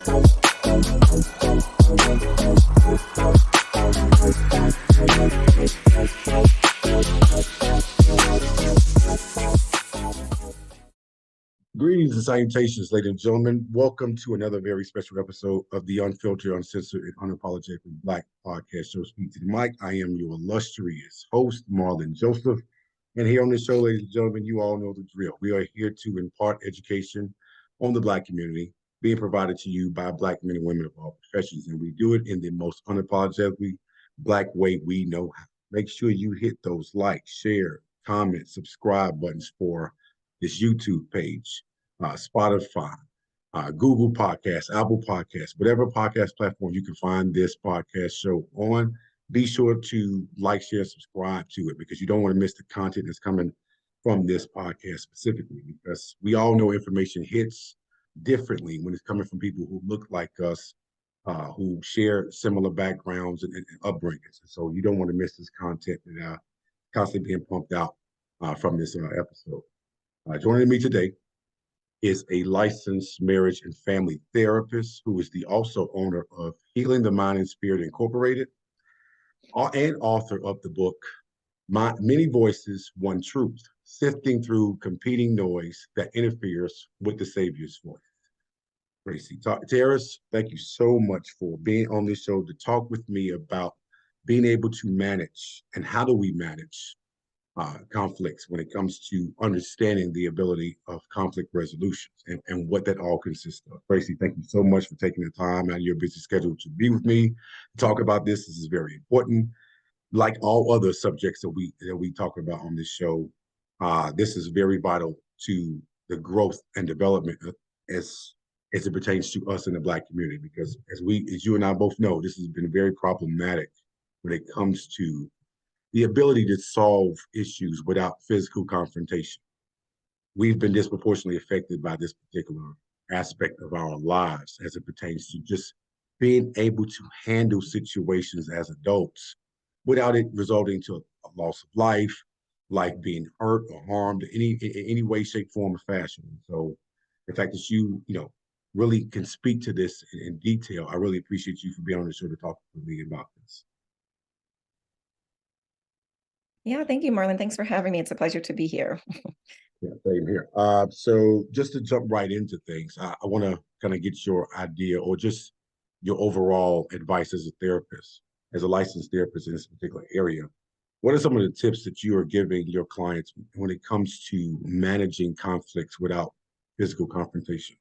Greetings and salutations, ladies and gentlemen. Welcome to another very special episode of the Unfiltered, Uncensored, and Unapologetically Black podcast show. Speak to the mic. I am your illustrious host, Marlon Joseph. And here on the show, ladies and gentlemen, you all know the drill. We are here to impart education on the Black community, being provided to you by Black men and women of all professions. And we do it in the most unapologetically Black way we know how. Make sure you hit those like, share, comment, subscribe buttons for this YouTube page, Spotify, Google Podcasts, Apple Podcasts, whatever podcast platform you can find this podcast show on. Be sure to like, share, subscribe to it because you don't want to miss the content that's coming from this podcast specifically, because we all know information hits differently when it's coming from people who look like us, who share similar backgrounds and upbringings. So you don't want to miss this content that constantly being pumped out from this episode. Joining me today is a licensed marriage and family therapist who is the also owner of Healing the Mind and Spirit Incorporated and author of the book, Many Voices, One Truth, Sifting Through Competing Noise That Interferes with the Savior's Voice. Tracy, Terrace, thank you so much for being on this show to talk with me about being able to manage and how do we manage conflicts when it comes to understanding the ability of conflict resolutions and what that all consists of. Tracy, thank you so much for taking the time out of your busy schedule to be with me, to talk about this. This is very important. Like all other subjects that we talk about on this show, this is very vital to the growth and development as it pertains to us in the Black community, because as you and I both know, this has been very problematic when it comes to the ability to solve issues without physical confrontation. We've been disproportionately affected by this particular aspect of our lives as it pertains to just being able to handle situations as adults without it resulting to a loss of life being hurt or harmed in any way, shape, form, or fashion. So the fact that you really can speak to this in detail, I really appreciate you for being on the show to talk with me about this. Yeah, thank you, Marlon. Thanks for having me. It's a pleasure to be here. Yeah, same here. So just to jump right into things, I want to kind of get your idea or just your overall advice as a therapist, as a licensed therapist in this particular area. What are some of the tips that you are giving your clients when it comes to managing conflicts without physical confrontation?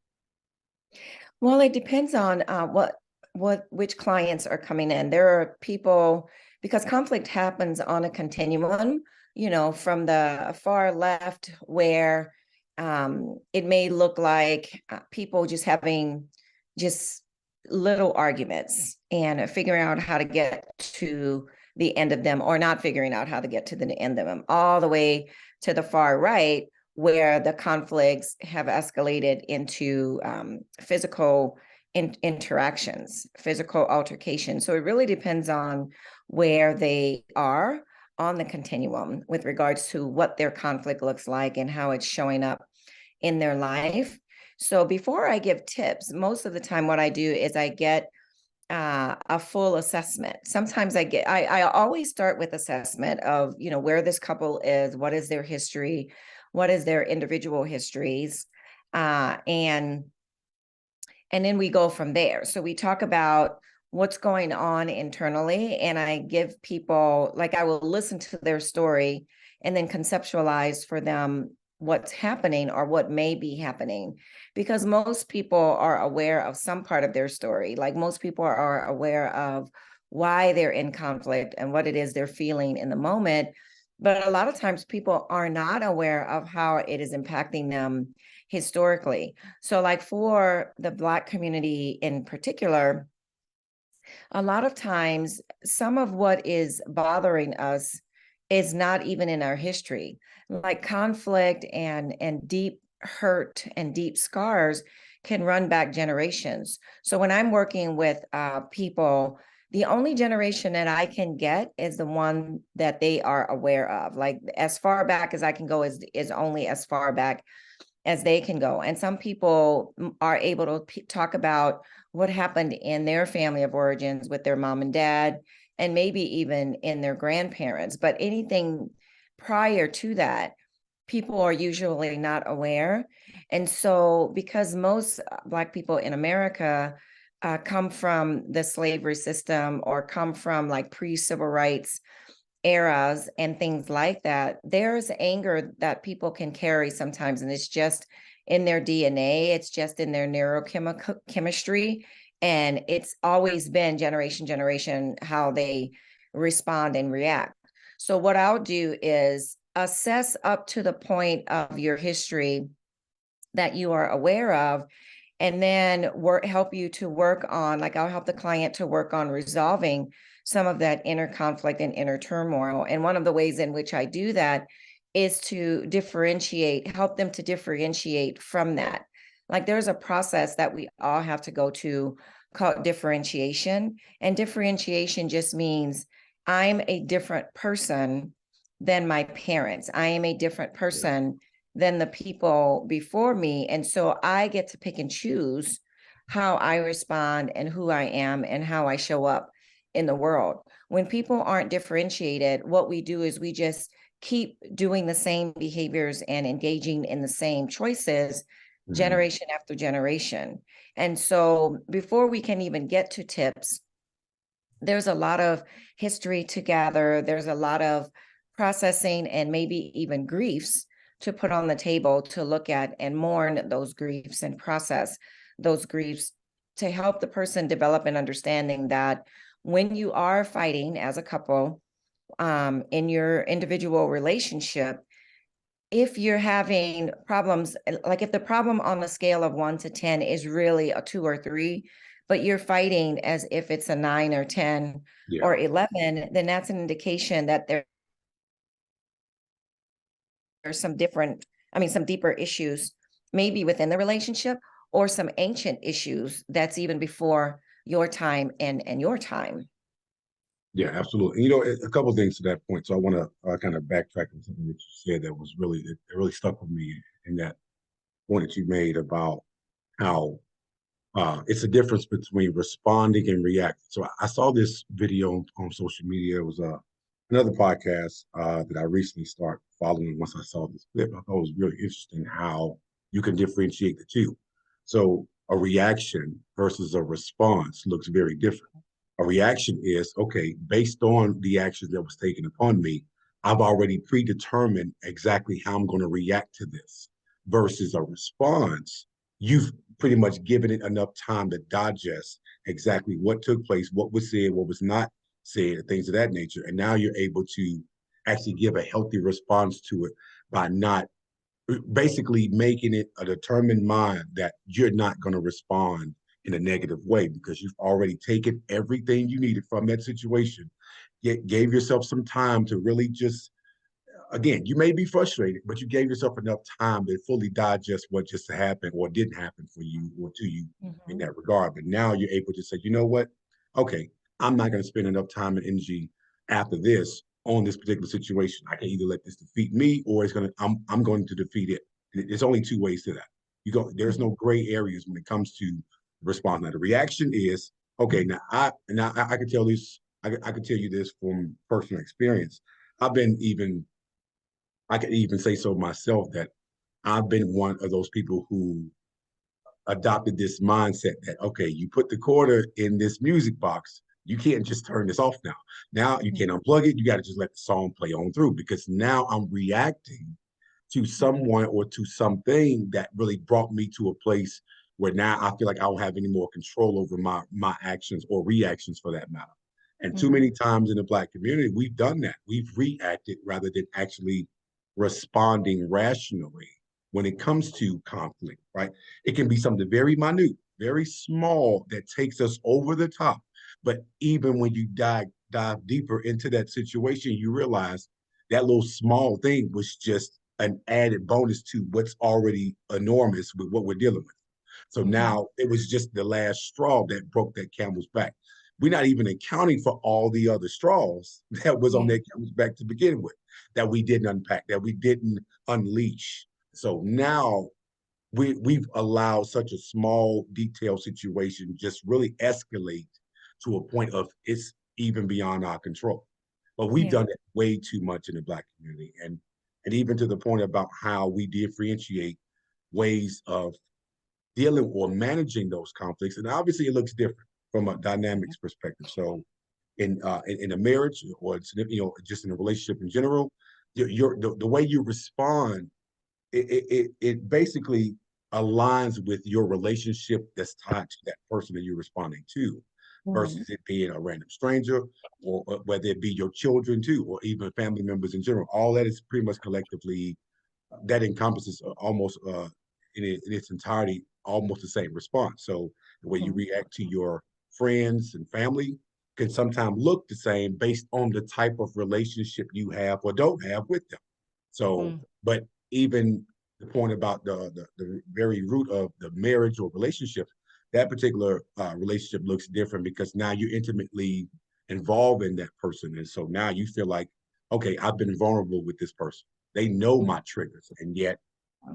Well, it depends on which clients are coming in. There are people, because conflict happens on a continuum, from the far left where it may look like people just having just little arguments and figuring out how to get to the end of them, or not figuring out how to get to the end of them, all the way to the far right, where the conflicts have escalated into physical interactions, physical altercations. So it really depends on where they are on the continuum with regards to what their conflict looks like and how it's showing up in their life. So before I give tips, most of the time what I do is I get a full assessment. Sometimes I always start with assessment of, where this couple is, what is their history, what is their individual histories, and then we go from there. So we talk about what's going on internally, and I give people, I will listen to their story and then conceptualize for them what's happening or what may be happening, because most people are aware of some part of their story. Like most people are aware of why they're in conflict and what it is they're feeling in the moment. But a lot of times people are not aware of how it is impacting them historically. So for the Black community in particular, a lot of times some of what is bothering us is not even in our history. Like conflict and deep hurt and deep scars can run back generations. So when I'm working with people, the only generation that I can get is the one that they are aware of. Like as far back as I can go is only as far back as they can go. And some people are able to talk about what happened in their family of origins with their mom and dad, and maybe even in their grandparents. But anything prior to that, people are usually not aware. And so, because most Black people in America come from the slavery system or come from like pre-civil rights eras and things like that, there's anger that people can carry sometimes, and it's just in their DNA, it's just in their neurochemistry, and it's always been generation how they respond and react. So what I'll do is assess up to the point of your history that you are aware of, and then help you to work on, like I'll help the client to work on resolving some of that inner conflict and inner turmoil. And one of the ways in which I do that is to help them to differentiate from that. Like there's a process that we all have to go to called differentiation. And differentiation just means I'm a different person than my parents. I am a different person than the people before me. And so I get to pick and choose how I respond and who I am and how I show up in the world. When people aren't differentiated, what we do is we just keep doing the same behaviors and engaging in the same choices generation after generation. And so before we can even get to tips, there's a lot of history to gather. There's a lot of processing and maybe even griefs to put on the table to look at and mourn those griefs and process those griefs to help the person develop an understanding that when you are fighting as a couple in your individual relationship, if you're having problems, like if the problem on the scale of 1 to 10 is really a 2 or 3, but you're fighting as if it's a 9 or 10 or 11, then that's an indication that there's some deeper issues, maybe within the relationship, or some ancient issues that's even before your time and your time. Yeah, absolutely. You know, a couple of things to that point. So I want to kind of backtrack on something that you said that was really, it really stuck with me in that point that you made about how it's a difference between responding and reacting. So I saw this video on social media. It was another podcast that I recently started following once I saw this clip. I thought it was really interesting how you can differentiate the two. So a reaction versus a response looks very different. A reaction is, okay, based on the actions that was taken upon me, I've already predetermined exactly how I'm going to react to this. Versus a response, you've pretty much given it enough time to digest exactly what took place, what was said, what was not said, things of that nature. And now you're able to actually give a healthy response to it by not basically making it a determined mind that you're not going to respond in a negative way because you've already taken everything you needed from that situation, gave yourself some time to really just, again, you may be frustrated, but you gave yourself enough time to fully digest what just happened or didn't happen for you or to you in that regard. But now you're able to say, you know what? Okay, I'm not going to spend enough time and energy after this on this particular situation. I can either let this defeat me or I'm going to defeat it. And there's only two ways to that. There's no gray areas when it comes to response. Now the reaction is, okay, I can tell this, I can tell you this from personal experience. I've been even I can even say so myself that I've been one of those people who adopted this mindset that, okay, you put the quarter in this music box, you can't just turn this off now. Now you can't unplug it. You got to just let the song play on through because now I'm reacting to someone or to something that really brought me to a place where now I feel like I don't have any more control over my actions or reactions for that matter. And too many times in the Black community, we've done that. We've reacted rather than actually responding rationally when it comes to conflict, right? It can be something very minute, very small that takes us over the top. But even when you dive deeper into that situation, you realize that little small thing was just an added bonus to what's already enormous with what we're dealing with. So now it was just the last straw that broke that camel's back. We're not even accounting for all the other straws that was on that camel's back to begin with, that we didn't unpack, that we didn't unleash. So now we've allowed such a small detailed situation just really escalate to a point of it's even beyond our control. But we've Yeah. done it way too much in the Black community, and even to the point about how we differentiate ways of dealing or managing those conflicts. And obviously, it looks different from a dynamics perspective. So, in a marriage, or it's, just in a relationship in general, the way you respond, it basically aligns with your relationship that's tied to that person that you're responding to, Mhm. versus it being a random stranger, or whether it be your children too, or even family members in general. All that is pretty much collectively, that encompasses almost in its entirety almost the same response. So the way you Mhm. react to your friends and family can sometimes look the same based on the type of relationship you have or don't have with them. So, Mhm. but even the point about the very root of the marriage or relationship, that particular relationship looks different because now you're intimately involved in that person, and so now you feel like, okay, I've been vulnerable with this person. They know my triggers, and yet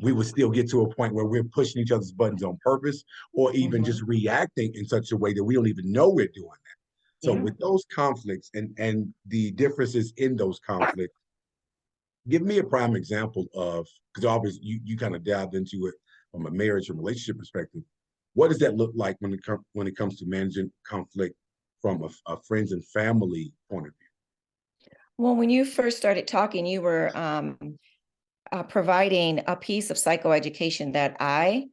we would still get to a point where we're pushing each other's buttons on purpose, or even Mhm. just reacting in such a way that we don't even know we're doing that. So Yeah. with those conflicts and the differences in those conflicts, give me a prime example of, because obviously you kind of dived into it from a marriage and relationship perspective. What does that look like when it comes to managing conflict from a friends and family point of view? Well, when you first started talking, you were providing a piece of psychoeducation that I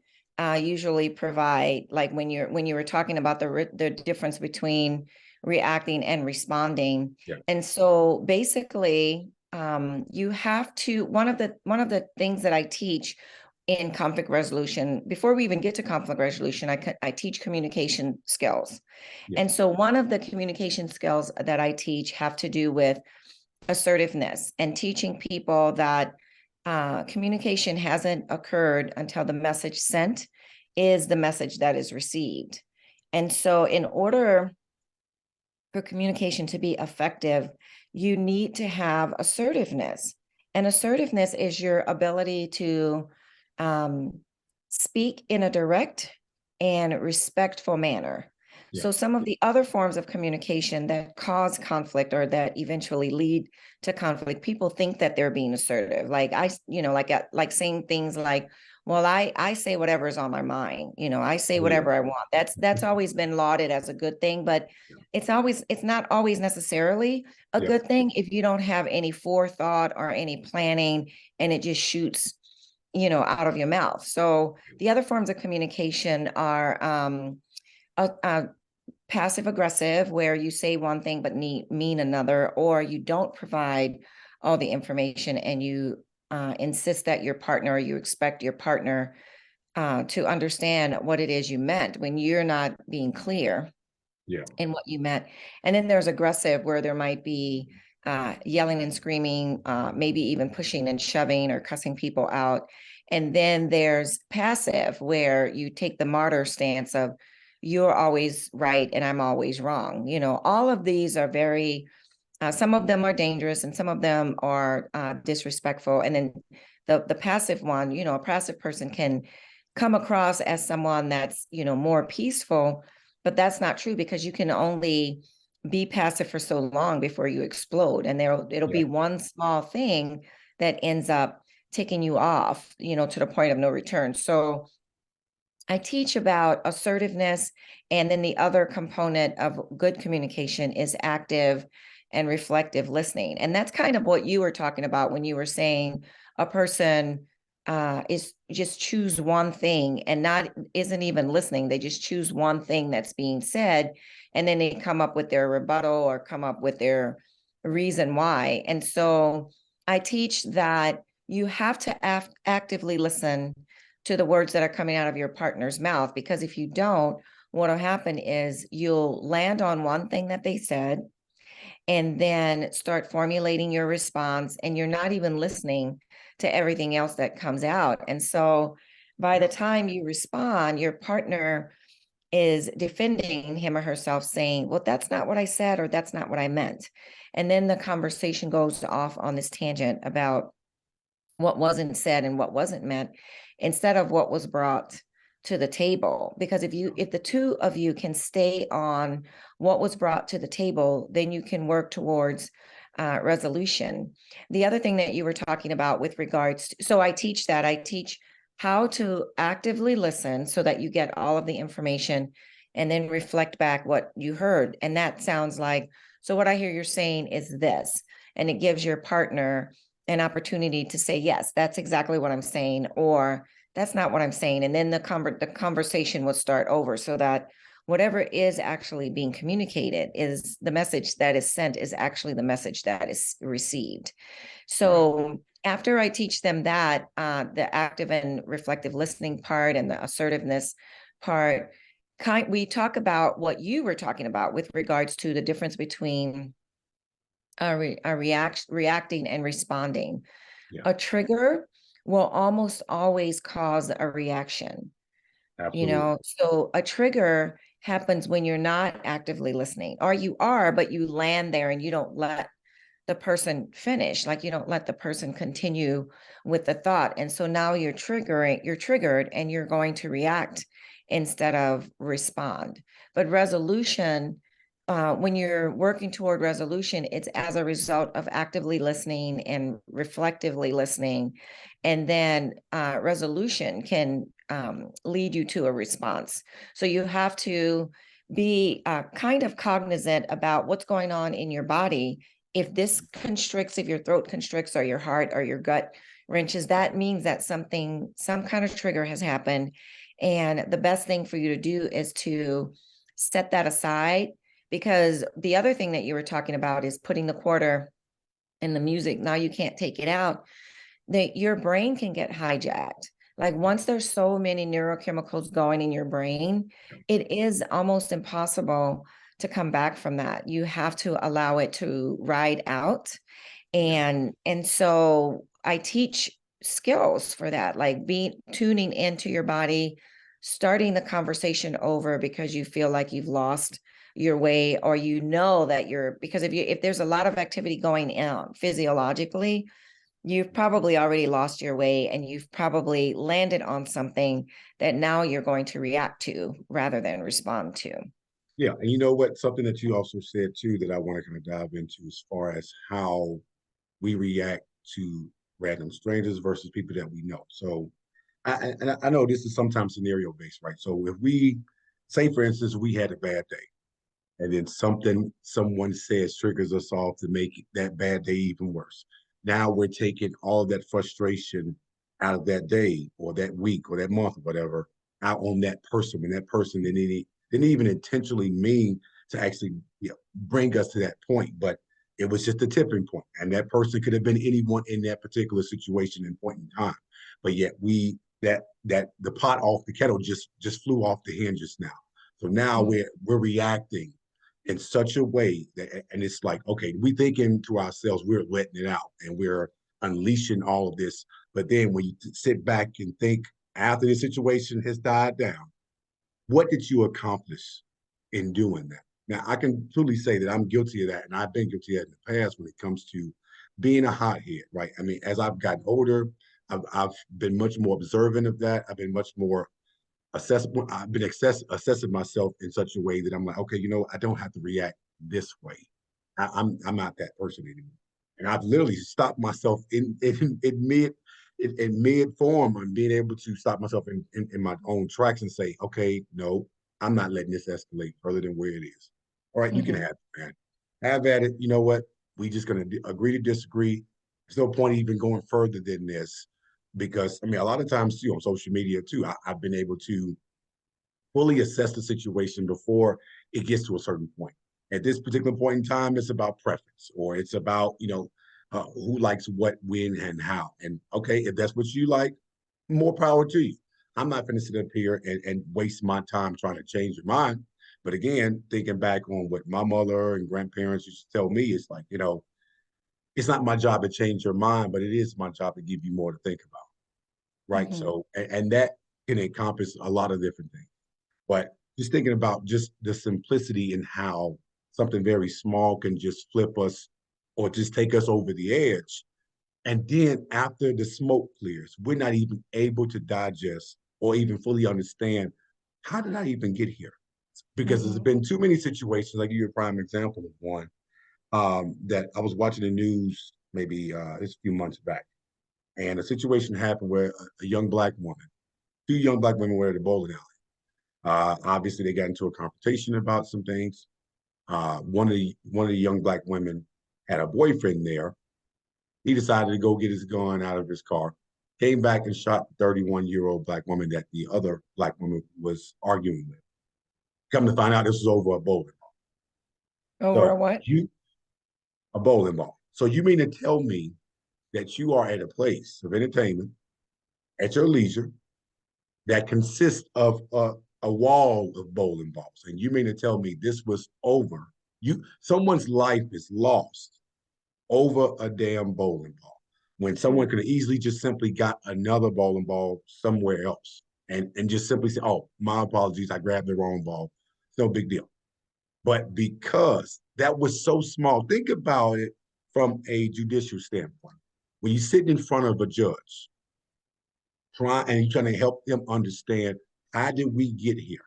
usually provide, like when you were talking about the difference between reacting and responding. Yeah, And so basically, you have to, one of the things that I teach in conflict resolution, before we even get to conflict resolution, I teach communication skills. yeah, And so one of the communication skills that I teach have to do with assertiveness and teaching people that communication hasn't occurred until the message sent is the message that is received. And so, in order for communication to be effective, you need to have assertiveness. And assertiveness is your ability to um, speak in a direct and respectful manner. yeah, So, some of the other forms of communication that cause conflict or that eventually lead to conflict, people think that they're being assertive. Like like saying things like, "Well, I say whatever is on my mind. I say oh yeah, whatever I want." That's always been lauded as a good thing, but yeah, it's not always necessarily a yeah, good thing if you don't have any forethought or any planning and it just shoots out of your mouth. So the other forms of communication are passive aggressive, where you say one thing but mean another, or you don't provide all the information and you insist that your partner, or you expect your partner to understand what it is you meant when you're not being clear yeah, in what you meant. And then there's aggressive, where there might be yelling and screaming, maybe even pushing and shoving or cussing people out. And then there's passive, where you take the martyr stance of you're always right and I'm always wrong. All of these are very, some of them are dangerous and some of them are disrespectful. And then the passive one, a passive person can come across as someone that's, more peaceful, but that's not true, because you can only be passive for so long before you explode. And it'll yeah, be one small thing that ends up taking you off, to the point of no return. So I teach about assertiveness. And then the other component of good communication is active and reflective listening. And that's kind of what you were talking about when you were saying a person is just choose one thing and isn't even listening. They just choose one thing that's being said, and then they come up with their rebuttal or come up with their reason why. And so I teach that you have to actively listen to the words that are coming out of your partner's mouth, because if you don't, what'll happen is you'll land on one thing that they said and then start formulating your response, and you're not even listening to everything else that comes out. And so by yeah, the time you respond, your partner is defending him or herself, saying, "Well, that's not what I said," or "That's not what I meant." And then the conversation goes off on this tangent about what wasn't said and what wasn't meant. instead of what was brought to the table. Because if the two of you can stay on what was brought to the table, then you can work towards resolution. The other thing that you were talking about with regards to, so I teach how to actively listen so that you get all of the information and then reflect back what you heard. And that sounds like, so what I hear you're saying is this, and it gives your partner an opportunity to say, yes, that's exactly what I'm saying, or that's not what I'm saying. And then the conversation will start over, so that whatever is actually being communicated is the message that is sent is actually the message that is received. So after I teach them that, the active and reflective listening part and the assertiveness part, we talk about what you were talking about with regards to the difference between reacting and responding. Yeah, A trigger will almost always cause a reaction. absolutely. So a trigger happens when you're not actively listening, or you are, but you land there and you don't let the person finish, like you don't let the person continue with the thought. And so now you're triggered and you're going to react instead of respond. But resolution, when you're working toward resolution, it's as a result of actively listening and reflectively listening. And then resolution can lead you to a response. So you have to be kind of cognizant about what's going on in your body. If this constricts, if your throat constricts or your heart or your gut wrenches, that means that some kind of trigger has happened. And the best thing for you to do is to set that aside, because the other thing that you were talking about is putting the quarter in the music. Now you can't take it out. Your brain can get hijacked. Like once there's so many neurochemicals going in your brain, it is almost impossible to come back from that. You have to allow it to ride out. Yeah. And so I teach skills for that, like tuning into your body, starting the conversation over because you feel like you've lost your way, or that because if there's a lot of activity going on physiologically, you've probably already lost your way and you've probably landed on something that now you're going to react to rather than respond to. Yeah, and you know what? Something that you also said too that I want to kind of dive into as far as how we react to random strangers versus people that we know. So, I know this is sometimes scenario based, right? So if we say, for instance, we had a bad day, and then someone says triggers us off to make that bad day even worse. Now we're taking all that frustration out of that day or that week or that month or whatever out on that person, when that person didn't even intentionally mean to actually, bring us to that point, but it was just a tipping point, and that person could have been anyone in that particular situation and point in time. But yet that the pot off the kettle just flew off the hinges now. So now Mhm. we're reacting in such a way that, and it's like, okay, we thinking to ourselves, we're letting it out and we're unleashing all of this. But then when you sit back and think after the situation has died down, what did you accomplish in doing that? Now, I can truly say that I'm guilty of that, and I've been guilty of that in the past when it comes to being a hothead, right? I mean, as I've gotten older, I've been much more observant of that. I've been much more assessable. I've been assessing myself in such a way that I'm like, okay, I don't have to react this way. I'm not that person anymore, and I've literally stopped myself in mid form and being able to stop myself in my own tracks and say, okay, no, I'm not letting this escalate further than where it is. All right, you can Mhm. have it, man. Have at it. You know what? We just gonna agree to disagree. There's no point even going further than this, because I mean, a lot of times too on social media too, I've been able to fully assess the situation before it gets to a certain point. At this particular point in time, it's about preference, or it's about who likes what, when, and how. And okay, if that's what you like, more power to you. I'm not going to sit up here and waste my time trying to change your mind. But again, thinking back on what my mother and grandparents used to tell me, it's like, it's not my job to change your mind, but it is my job to give you more to think about. Right. Mhm. So, and that can encompass a lot of different things. But just thinking about just the simplicity in how something very small can just flip us or just take us over the edge. And then after the smoke clears, we're not even able to digest or even fully understand, how did I even get here? Because there's Mhm. been too many situations. Like, you a prime example of one, that I was watching the news maybe just a few months back, and a situation happened where a young black woman, two young black women were at a bowling alley. Obviously, they got into a confrontation about some things. One of the young black women had a boyfriend there. He decided to go get his gun out of his car, came back and shot the 31-year-old black woman that the other black woman was arguing with. Come to find out, this was over a bowling ball. Over So what? you a bowling ball. So you mean to tell me that you are at a place of entertainment at your leisure that consists of a wall of bowling balls, and you mean to tell me this was over? Someone's life is lost over a damn bowling ball, when someone could have easily just simply got another bowling ball somewhere else, and just simply say, "Oh, my apologies, I grabbed the wrong ball. It's no big deal." But because that was so small, think about it from a judicial standpoint. When you're sitting in front of a judge, and you're trying to help them understand, how did we get here?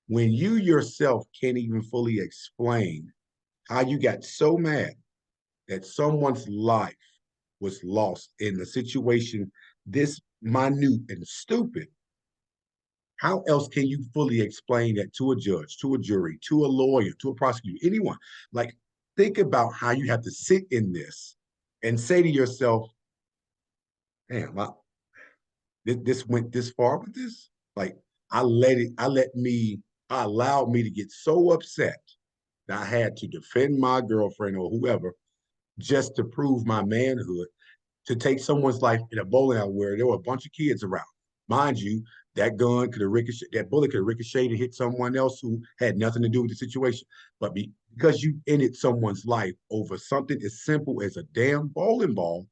When you yourself can't even fully explain how you got so mad that someone's life was lost in a situation this minute and stupid, how else can you fully explain that to a judge, to a jury, to a lawyer, to a prosecutor, anyone? Like, think about how you have to sit in this and say to yourself, damn, this went this far with this? Like, I allowed me to get so upset that I had to defend my girlfriend or whoever just to prove my manhood, to take someone's life in a bowling alley where there were a bunch of kids around. Mind you, that bullet could have ricocheted and hit someone else who had nothing to do with the situation. But because you ended someone's life over something as simple as a damn bowling ball,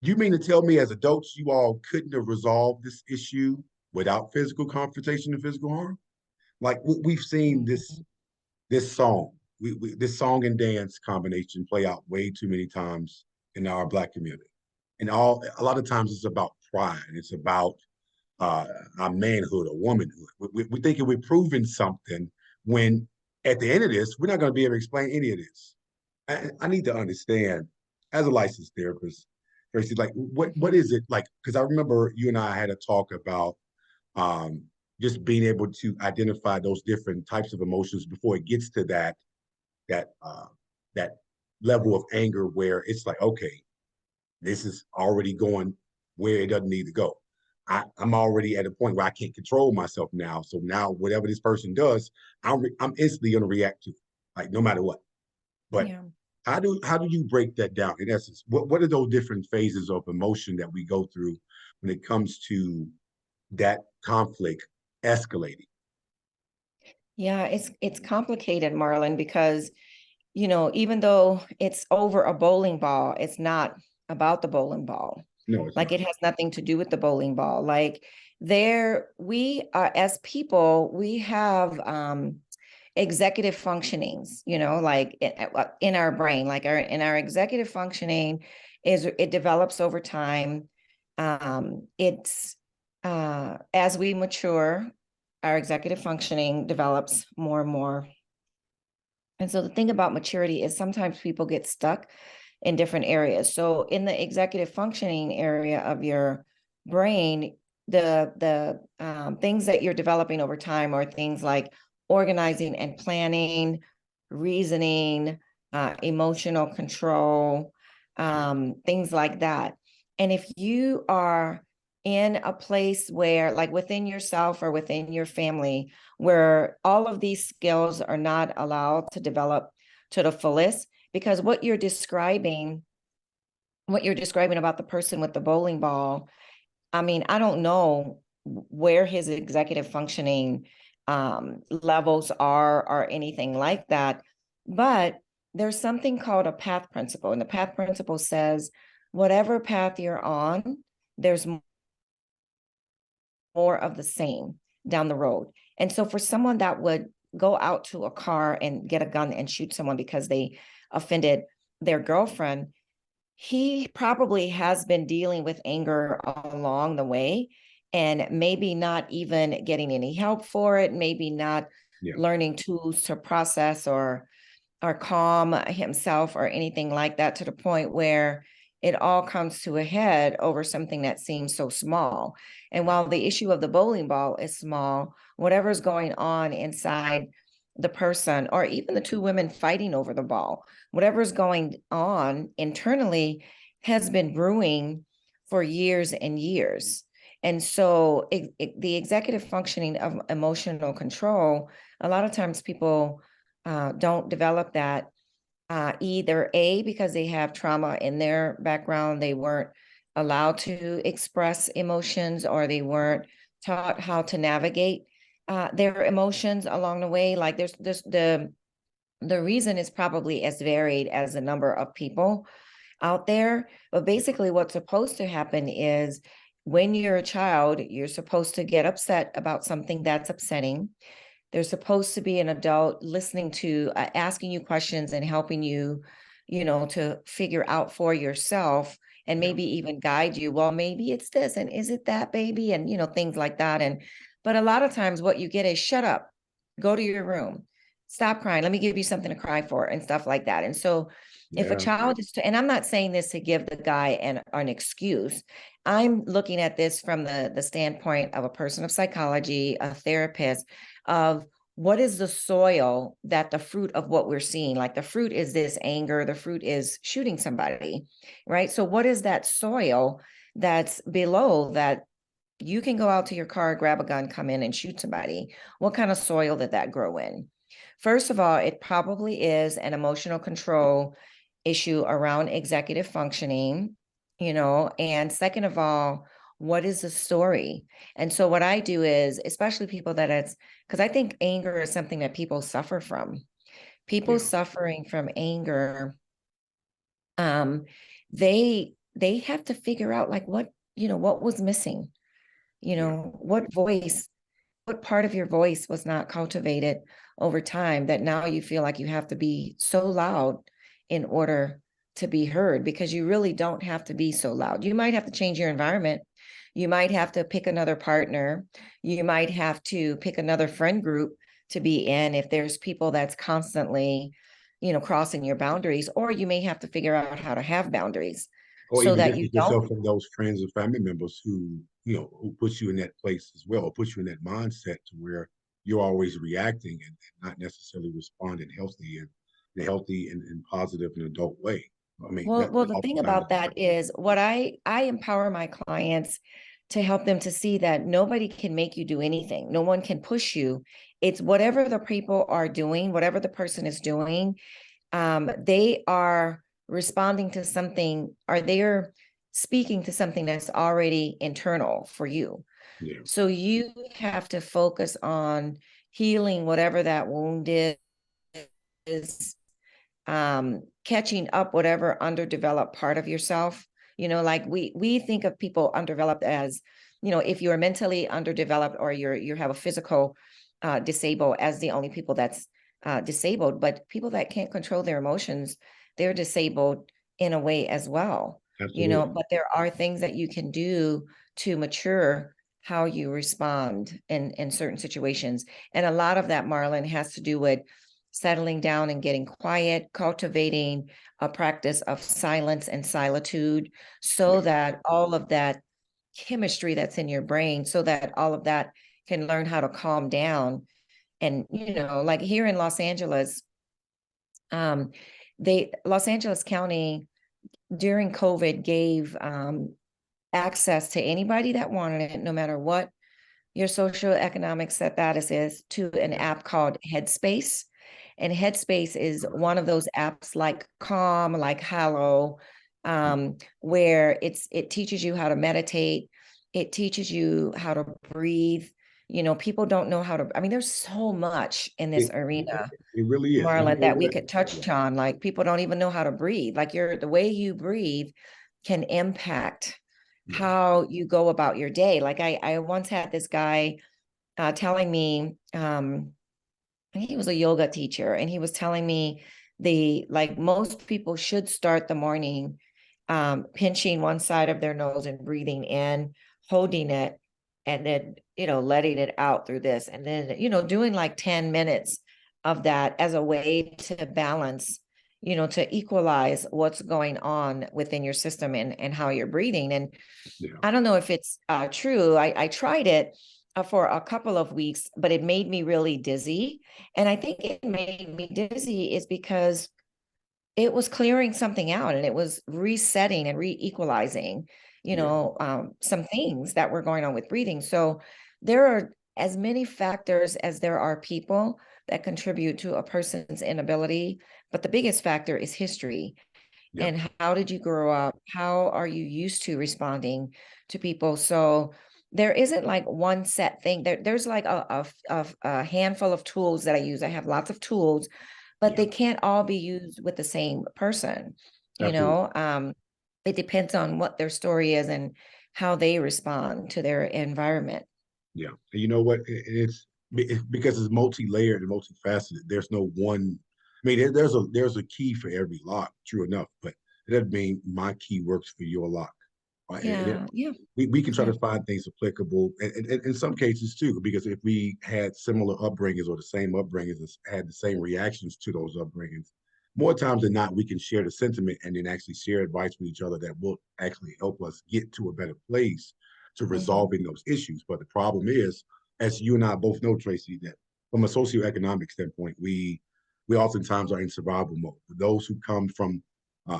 you mean to tell me as adults you all couldn't have resolved this issue without physical confrontation and physical harm? Like, we've seen Mhm. this song, this song and dance combination play out way too many times in our Black community. And a lot of times it's about pride. It's about uh, our manhood or womanhood. We're thinking we're proving something, when at the end of this, we're not going to be able to explain any of this. I need to understand, as a licensed therapist, Tracy, like, what Mhm. is it like? Because I remember you and I had a talk about um, just being able to identify those different types of emotions before it gets to that that level of anger where it's like, okay, this is already going where it doesn't need to go. I'm already at a point where I can't control myself now. So now whatever this person does, I'm instantly going to react to, like, no matter what. But Yeah. how do you break that down? In essence, what are those different phases of emotion that we go through when it comes to that conflict escalating? Yeah, it's complicated, Marlon, because even though it's over a bowling ball, it's not about the bowling ball. No, it's Like, not. it has nothing to do with the bowling ball. Like, there we are, as people, we have executive functionings, like in our brain, like in our executive functioning it develops over time. It's as we mature, our executive functioning develops more and more. And so the thing about maturity is sometimes people get stuck in different areas. So in the executive functioning area of your brain, the things that you're developing over time are things like organizing and planning, reasoning, emotional control, things like that. And if you are in a place where, like within yourself or within your family, where all of these skills are not allowed to develop to the fullest, because what you're describing about the person with the bowling ball, I mean, I don't know where his executive functioning levels are or anything like that, but there's something called a path principle, and the path principle says whatever path you're on, there's more of the same down the road. And so for someone that would go out to a car and get a gun and shoot someone because they offended their girlfriend, he probably has been dealing with anger along the way and maybe not even getting any help for it, maybe not Yeah. learning tools to process or calm himself or anything like that, to the point where it all comes to a head over something that seems so small. And while the issue of the bowling ball is small, whatever's going on inside the person, or even the two women fighting over the ball, whatever's going on internally has been brewing for years and years. And so the executive functioning of emotional control, a lot of times people don't develop that, either A, because they have trauma in their background, they weren't allowed to express emotions, or they weren't taught how to navigate their emotions along the way. Like there's the reason is probably as varied as the number of people out there. But basically what's supposed to happen is, when you're a child, you're supposed to get upset about something that's upsetting. There's supposed to be an adult listening to, asking you questions and helping you, to figure out for yourself, and Yeah. maybe even guide you. Well, maybe it's this, and is it that, baby? And, things like that. But a lot of times what you get is, shut up, go to your room, stop crying, let me give you something to cry for, and stuff like that. And so if a Yeah. child is and I'm not saying this to give the guy an excuse. I'm looking at this from the standpoint of a person of psychology, a therapist, of what is the soil that the fruit of what we're seeing, like the fruit is this anger, the fruit is shooting somebody, right? So what is that soil that's below that? You can go out to your car, grab a gun, come in and shoot somebody. What kind of soil did that grow in? First of all, it probably is an emotional control issue around executive functioning, and second of all, what is the story? And so what I do is, especially people that it's, because I think anger is something that people suffer from. People Yeah. suffering from anger, um, they have to figure out, like, what was missing, Yeah. what part of your voice was not cultivated over time, that now you feel like you have to be so loud in order to be heard, because you really don't have to be so loud. You might have to change your environment. You might have to pick another partner. You might have to pick another friend group to be in if there's people that's constantly, crossing your boundaries, or you may have to figure out how to have boundaries Or so even that you distance don't. yourself from those friends or family members who, who put you in that place as well, or put you in that mindset to where you're always reacting and not necessarily responding healthy and positive and adult way. I mean, that Well, the thing oftentimes, about that is, what I empower my clients to help them to see that nobody can make you do anything. No one can push you. It's whatever the people are doing, whatever the person is doing, they are responding to something, or they're speaking to something that's already internal for you. yeah, So you have to focus on healing whatever that wound is, catching up whatever underdeveloped part of yourself. Like we think of people underdeveloped as, if you're mentally underdeveloped, or you have a physical disabled, as the only people that's disabled. But people that can't control their emotions, they're disabled in a way as well. absolutely. But there are things that you can do to mature how you respond in certain situations. And a lot of that, Marlon, has to do with settling down and getting quiet, cultivating a practice of silence and solitude, so Yeah. that all of that chemistry that's in your brain, so that all of that can learn how to calm down. And, like here in Los Angeles, um, Los Angeles County during COVID gave access to anybody that wanted it, no matter what your socioeconomic status is, to an Yeah. app called Headspace. And Headspace is one of those apps like Calm, like Hallow, where it teaches you how to meditate. It teaches you how to breathe. People don't know how to, I mean, there's so much in this arena, It really is. And you Marlon, know that we what? could Yeah. touch on. Like, people don't even know how to breathe. Like, the way you breathe can impact Yeah. how you go about your day. Like I once had this guy telling me, I think he was a yoga teacher, and he was telling me, the like most people should start the morning pinching one side of their nose and breathing in, holding it, and then, letting it out through this. And then, doing like 10 minutes of that as a way to balance, to equalize what's going on within your system and how you're breathing. And Yeah. I don't know if it's true. I tried it for a couple of weeks, but it made me really dizzy. And I think it made me dizzy is because it was clearing something out and it was resetting and re-equalizing, Yeah. some things that were going on with breathing. So there are as many factors as there are people that contribute to a person's inability, but the biggest factor is history. Yeah. And how did you grow up? How are you used to responding to people? So there isn't like one set thing. There's like a handful of tools that I use. I have lots of tools, but Yeah. they can't all be used with the same person. Absolutely. It depends on what their story is and how they respond to their environment. Yeah. And you know what? It's because it's multi-layered and multifaceted. There's no one. I mean, there's a key for every lock. True enough, but it doesn't mean my key works for your lock. Yeah, yeah, We can try yeah. to find things applicable, and in some cases too, because if we had similar upbringings or the same upbringings, had the same reactions to those upbringings, more times than not, we can share the sentiment and then actually share advice with each other that will actually help us get to a better place to Mhm. resolving those issues. But the problem is, as you and I both know, Tracy, that from a socioeconomic standpoint, we oftentimes are in survival mode. For those who come from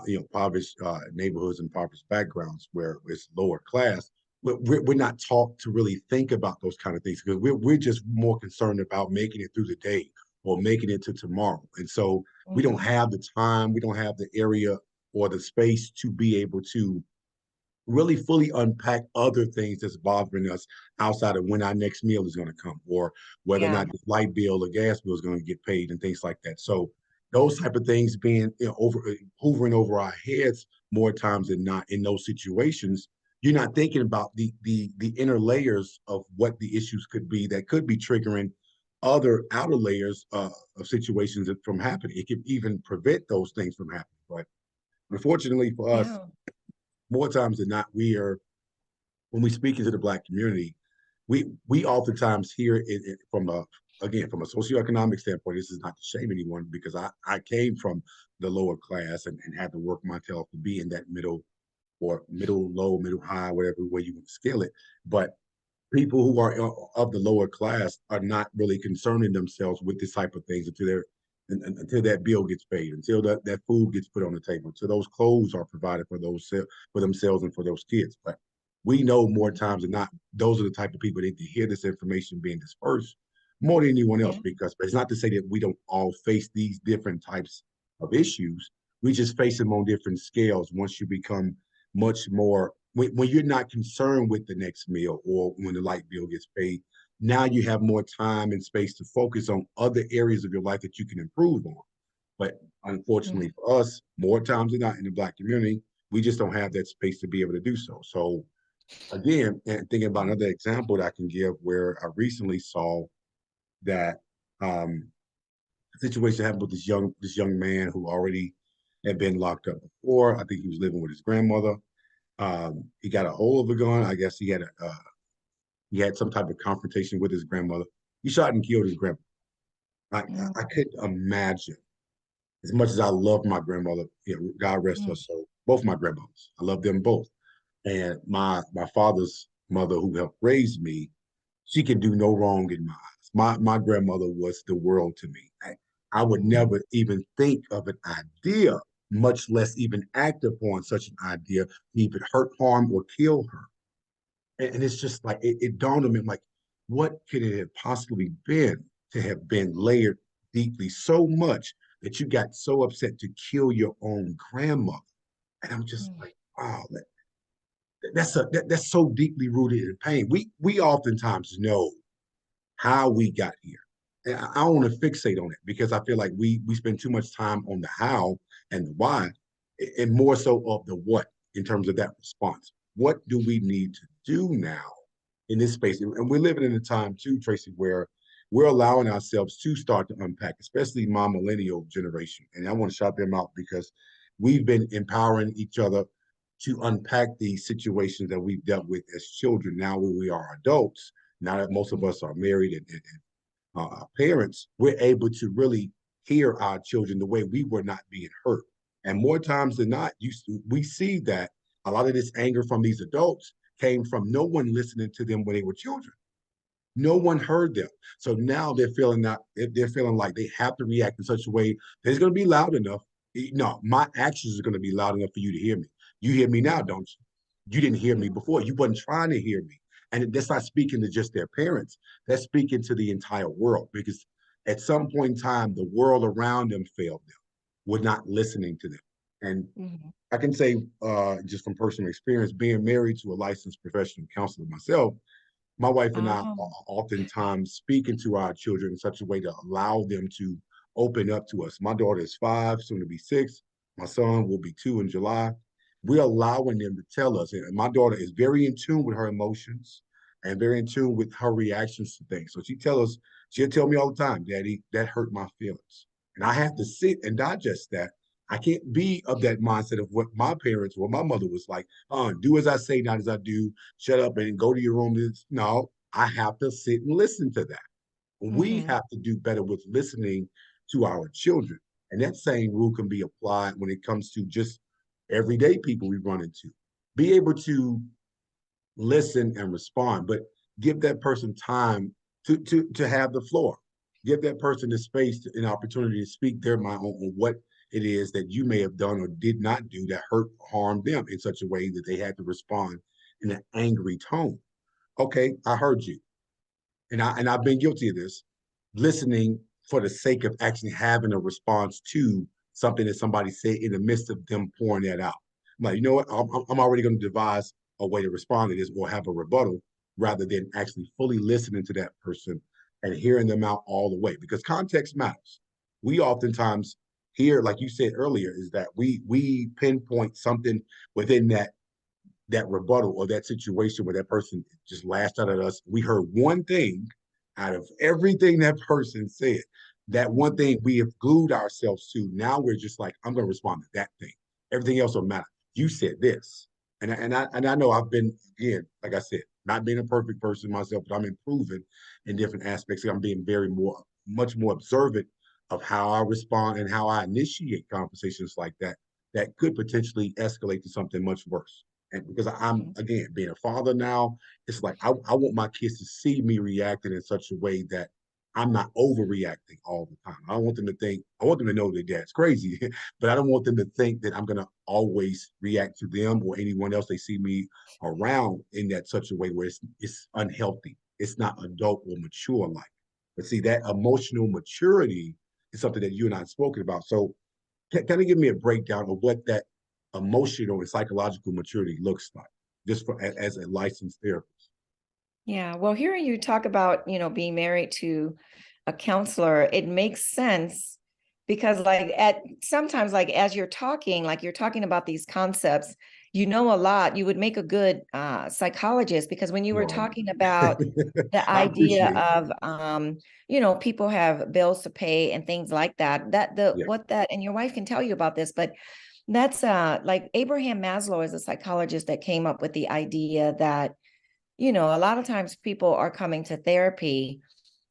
impoverished neighborhoods and impoverished backgrounds where it's lower class, we're not taught to really think about those kind of things because we're just more concerned about making it through the day or making it to tomorrow. And so we don't Mhm. have the time, we don't have the area or the space to be able to really fully unpack other things that's bothering us outside of when our next meal is going to come or whether or Yeah, not the light bill or gas bill is going to get paid and things like that. So those type of things being over hovering over our heads more times than not in those situations, you're not thinking about the inner layers of what the issues could be that could be triggering other outer layers of situations from happening. It could even prevent those things from happening. But unfortunately for us, yeah, more times than not, we are when we speak into the Black community, we oftentimes hear it from a again from a socioeconomic standpoint. This is not to shame anyone because I came from the lower class and had to work myself to be in that middle or middle low, middle high, whatever way you want to scale it. But people who are of the lower class are not really concerning themselves with this type of things until that bill gets paid, until that food gets put on the table, until those clothes are provided for for themselves and for those kids. But we know more times than not, those are the type of people that need to hear this information being dispersed more than anyone else. yeah, Because but it's not to say that we don't all face these different types of issues. We just face them on different scales once you become much more when you're not concerned with the next meal or when the light bill gets paid. Now you have more time and space to focus on other areas of your life that you can improve on. But mhm, unfortunately for us, more times than not in the Black community, we just don't have that space to be able to do so. So again, and thinking about mhm, another example that I can give where I recently saw that situation happened with this young man who already had been locked up before. I think he was living with his grandmother. He got a hold of a gun. I guess he had some type of confrontation with his grandmother. He shot and killed his grandmother. I, mhm, I couldn't imagine, as much as I love my grandmother, God rest her mhm, soul, both my grandmothers. I love them both. And my father's mother, who helped raise me, she could do no wrong in my eyes. My grandmother was the world to me. I would mhm, never even think of an idea, much less even act upon such an idea to even hurt, harm, or kill her. And it's just like it dawned on me, like, what could it have possibly been to have been layered deeply so much that you got so upset to kill your own grandmother? And I'm just mhm, like, wow, that's so deeply rooted in pain. We oftentimes know how we got here. And I don't want to fixate on it because I feel like we spend too much time on the how and the why, and more so of the what in terms of that response. What do we need to do now in this space? And we're living in a time too, Tracy, where we're allowing ourselves to start to unpack, especially my millennial generation. And I want to shout them out because we've been empowering each other to unpack these situations that we've dealt with as children. Now, when we are adults, now that most of us are married and our parents, we're able to really hear our children the way we were not being hurt. And more times than not, we see that a lot of this anger from these adults came from no one listening to them when they were children. No one heard them. So now they're feeling like they have to react in such a way that it's going to be loud enough. No, my actions are going to be loud enough for you to hear me. You hear me now, don't you? You didn't hear me before. You wasn't trying to hear me. And that's not speaking to just their parents. That's speaking to the entire world, because at some point in time, the world around them failed them, were not listening to them. And Mhm. I can say, just from personal experience, being married to a licensed professional counselor myself, my wife and I are Oh. oftentimes speaking to our children in such a way to allow them to open up to us. My daughter is 5, soon to be 6. My son will be 2 in July. We're allowing them to tell us. And my daughter is very in tune with her emotions and very in tune with her reactions to things. So she'll tell me all the time, Daddy, that hurt my feelings. And I have to sit and digest that. I can't be of that mindset of what my parents or my mother was like. Do as I say, not as I do. Shut up and go to your room. No, I have to sit and listen to that. We Mhm. have to do better with listening to our children. And that same rule can be applied when it comes to just everyday people we run into. Be able to listen and respond, but give that person time to have the floor. Give that person the space an opportunity to speak their mind on what it is that you may have done or did not do that hurt or harmed them in such a way that they had to respond in an angry tone. Okay, I heard you. And I've been guilty of this, listening for the sake of actually having a response to something that somebody said in the midst of them pouring that out. I'm like, you know what? I'm already going to devise a way to respond to this or have a rebuttal rather than actually fully listening to that person and hearing them out all the way, because context matters. We oftentimes hear, like you said earlier, is that we pinpoint something within that rebuttal or that situation where that person just lashed out at us. We heard one thing out of everything that person said. That one thing we have glued ourselves to. Now we're just like, I'm going to respond to that thing. Everything else don't matter. You said this, and I know I've been, again, like I said, not being a perfect person myself, but I'm improving in different aspects. I'm being much more observant of how I respond and how I initiate conversations like that that could potentially escalate to something much worse. And because I'm, Mhm. again, being a father now, it's like I want my kids to see me reacting in such a way that I'm not overreacting all the time. I don't want them to think, I want them to know that dad's crazy, but I don't want them to think that I'm gonna always react to them or anyone else they see me around in that such a way where it's unhealthy. It's not adult or mature like. But see, that emotional maturity is something that you and I have spoken about. So kind of give me a breakdown of what that emotional and psychological maturity looks like, just for as a licensed therapist. Yeah, well, hearing you talk about, being married to a counselor, it makes sense because like at sometimes like as you're talking, like you're talking about these concepts, you know a lot, you would make a good psychologist because when you were Well, talking about the I idea appreciate that. of people have bills to pay and things like that, that the Yeah, what that and your wife can tell you about this, but that's like Abraham Maslow is a psychologist that came up with the idea that a lot of times people are coming to therapy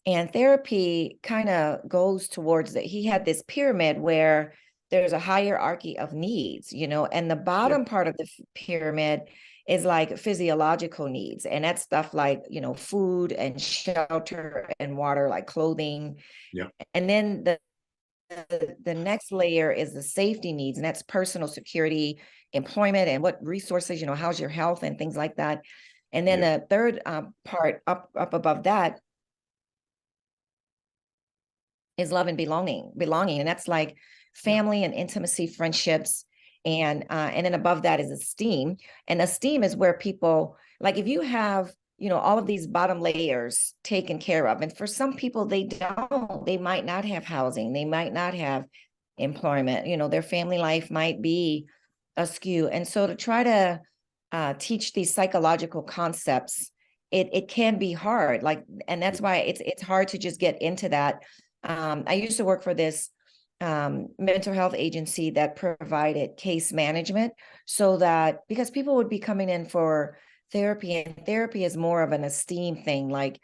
and therapy kind of goes towards that. He had this pyramid where there's a hierarchy of needs, and the yeah, bottom part of the pyramid is like physiological needs. And that's stuff like, food and shelter and water, like clothing. yeah, And then the next layer is the safety needs, and that's personal security, employment, and what resources, how's your health and things like that. And then yeah, the third part up above that is love and belonging, and that's like yeah, family and intimacy, friendships, and then above that is esteem. And esteem is where people like if you have all of these bottom layers taken care of, and for some people they might not have housing, they might not have employment, their family life might be askew, and so to try to teach these psychological concepts, it can be hard, like, and that's yeah, why it's hard to just get into that. I used to work for this mental health agency that provided case management, so that because people would be coming in for therapy, and therapy is more of an esteem thing, like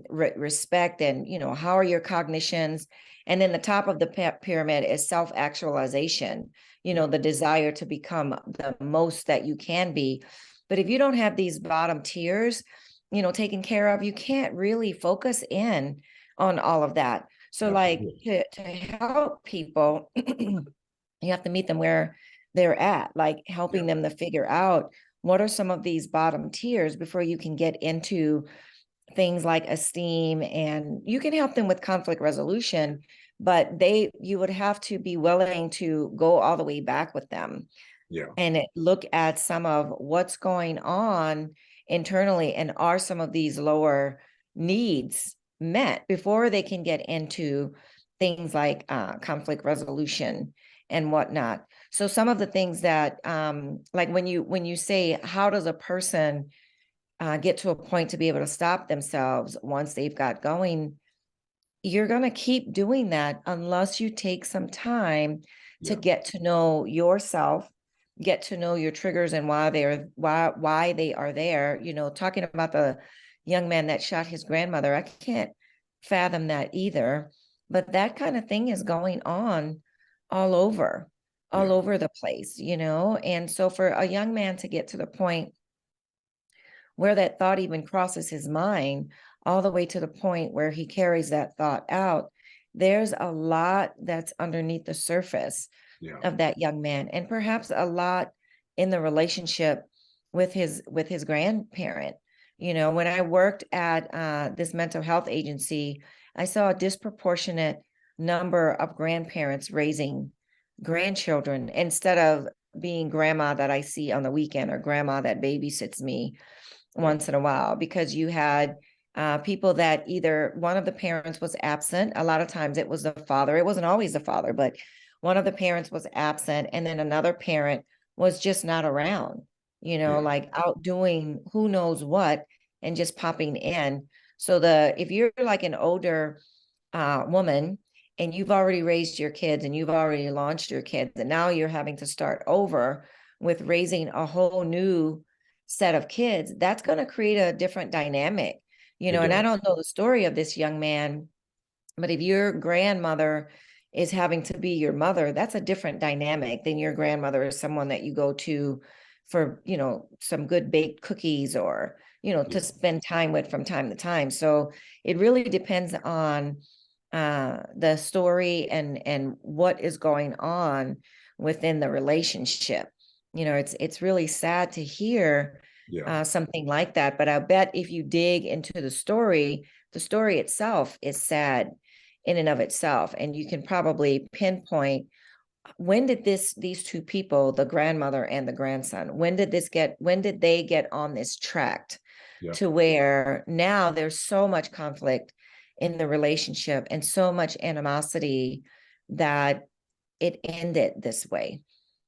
respect, and how are your cognitions, and then the top of the pyramid is self-actualization, the desire to become the most that you can be. But if you don't have these bottom tiers taken care of, you can't really focus in on all of that. So like Absolutely. to help people, you have to meet them where they're at, like helping Yeah. them to figure out what are some of these bottom tiers before you can get into things like esteem, and you can help them with conflict resolution, but you would have to be willing to go all the way back with them Yeah. and look at some of what's going on internally, and are some of these lower needs met before they can get into things like conflict resolution and whatnot. So some of the things that like when you say, how does a person get to a point to be able to stop themselves once they've got going, you're going to keep doing that unless you take some time to Yeah. get to know yourself, get to know your triggers and why they are there. Talking about the young man that shot his grandmother, I can't fathom that either. But that kind of thing is going on all over, all Yeah. over the place. And so for a young man to get to the point where that thought even crosses his mind, all the way to the point where he carries that thought out, there's a lot that's underneath the surface Yeah. of that young man, and perhaps a lot in the relationship with his grandparent. When I worked at this mental health agency, I saw a disproportionate number of grandparents raising grandchildren instead of being grandma that I see on the weekend, or grandma that babysits me Yeah. once in a while, because you had people that either one of the parents was absent. A lot of times it was the father. It wasn't always the father, but one of the parents was absent, and then another parent was just not around, Yeah. like out doing who knows what, and just popping in. So if you're like an older woman, and you've already raised your kids, and you've already launched your kids, and now you're having to start over with raising a whole new set of kids, that's going to create a different dynamic. It And I does. don't know the story of this young man, but if your grandmother is having to be your mother, that's a different dynamic than your grandmother is someone that you go to for, some good baked cookies, or, to Yeah. spend time with from time to time. So it really depends on the story and what is going on within the relationship. It's really sad to hear Yeah. something like that, but I bet if you dig into the story itself is sad in and of itself, and you can probably pinpoint, when did these two people, the grandmother and the grandson, when did they get on this track Yeah. to where now there's so much conflict in the relationship and so much animosity that it ended this way.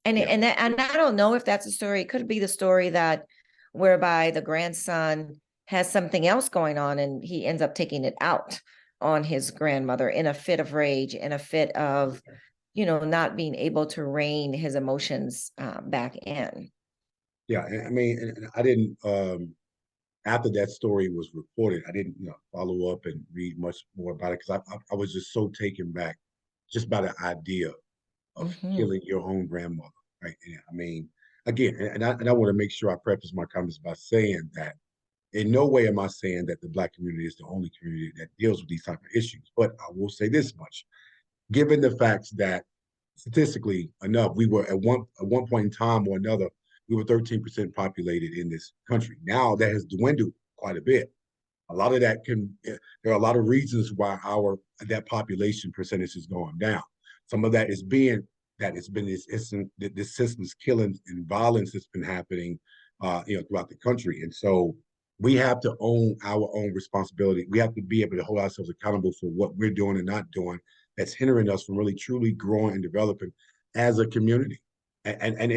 And Yeah. and I don't know if that's a story. It could be the story that whereby the grandson has something else going on, and he ends up taking it out on his grandmother in a fit of rage, in a fit of not being able to rein his emotions back in. Yeah. And I mean, and I didn't after that story was reported, I didn't follow up and read much more about it, because I was just so taken back just by the idea of Mhm. killing your own grandmother, right? And I mean, again, and I want to make sure I preface my comments by saying that in no way am I saying that the Black community is the only community that deals with these type of issues. But I will say this much: given the facts that statistically enough, we were at one point in time or another, we were 13% populated in this country. Now that has dwindled quite a bit. A lot of that there are a lot of reasons why that population percentage is going down. Some of that is being that it's been this senseless killing and violence that's been happening, throughout the country. And so we have to own our own responsibility. We have to be able to hold ourselves accountable for what we're doing and not doing that's hindering us from really truly growing and developing as a community. And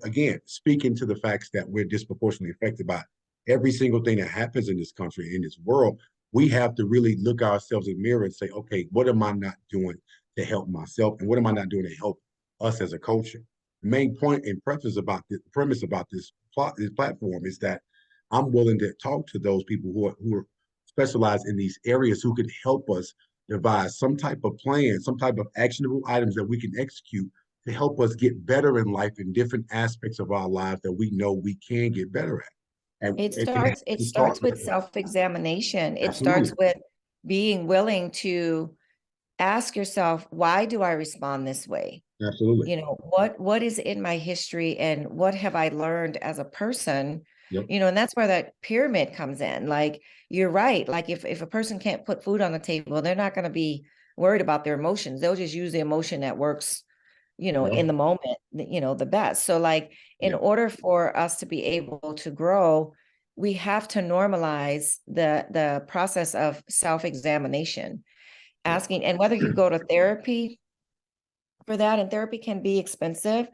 again, speaking to the facts that we're disproportionately affected by every single thing that happens in this country, in this world, we have to really look ourselves in the mirror and say, okay, what am I not doing to help myself, and what am I not doing to help us as a culture? The main point and premise about this platform is that I'm willing to talk to those people who are specialized in these areas who can help us devise some type of plan, some type of actionable items that we can execute to help us get better in life in different aspects of our lives that we know we can get better at. And it has It to start starts with with self-examination. It starts absolutely, with being willing to ask yourself, why do I respond this way? absolutely. You know, what is in my history and what have I learned as a person? Yep, You know, and that's where that pyramid comes in. Like, you're right. Like, if a person can't put food on the table, they're not going to be worried about their emotions. They'll just use the emotion that works, you know, yeah, in the moment, you know, the best. So like, in yeah, order for us to be able to grow, we have to normalize the process of self-examination, yeah, asking, and whether you go to therapy for that, and therapy can be expensive,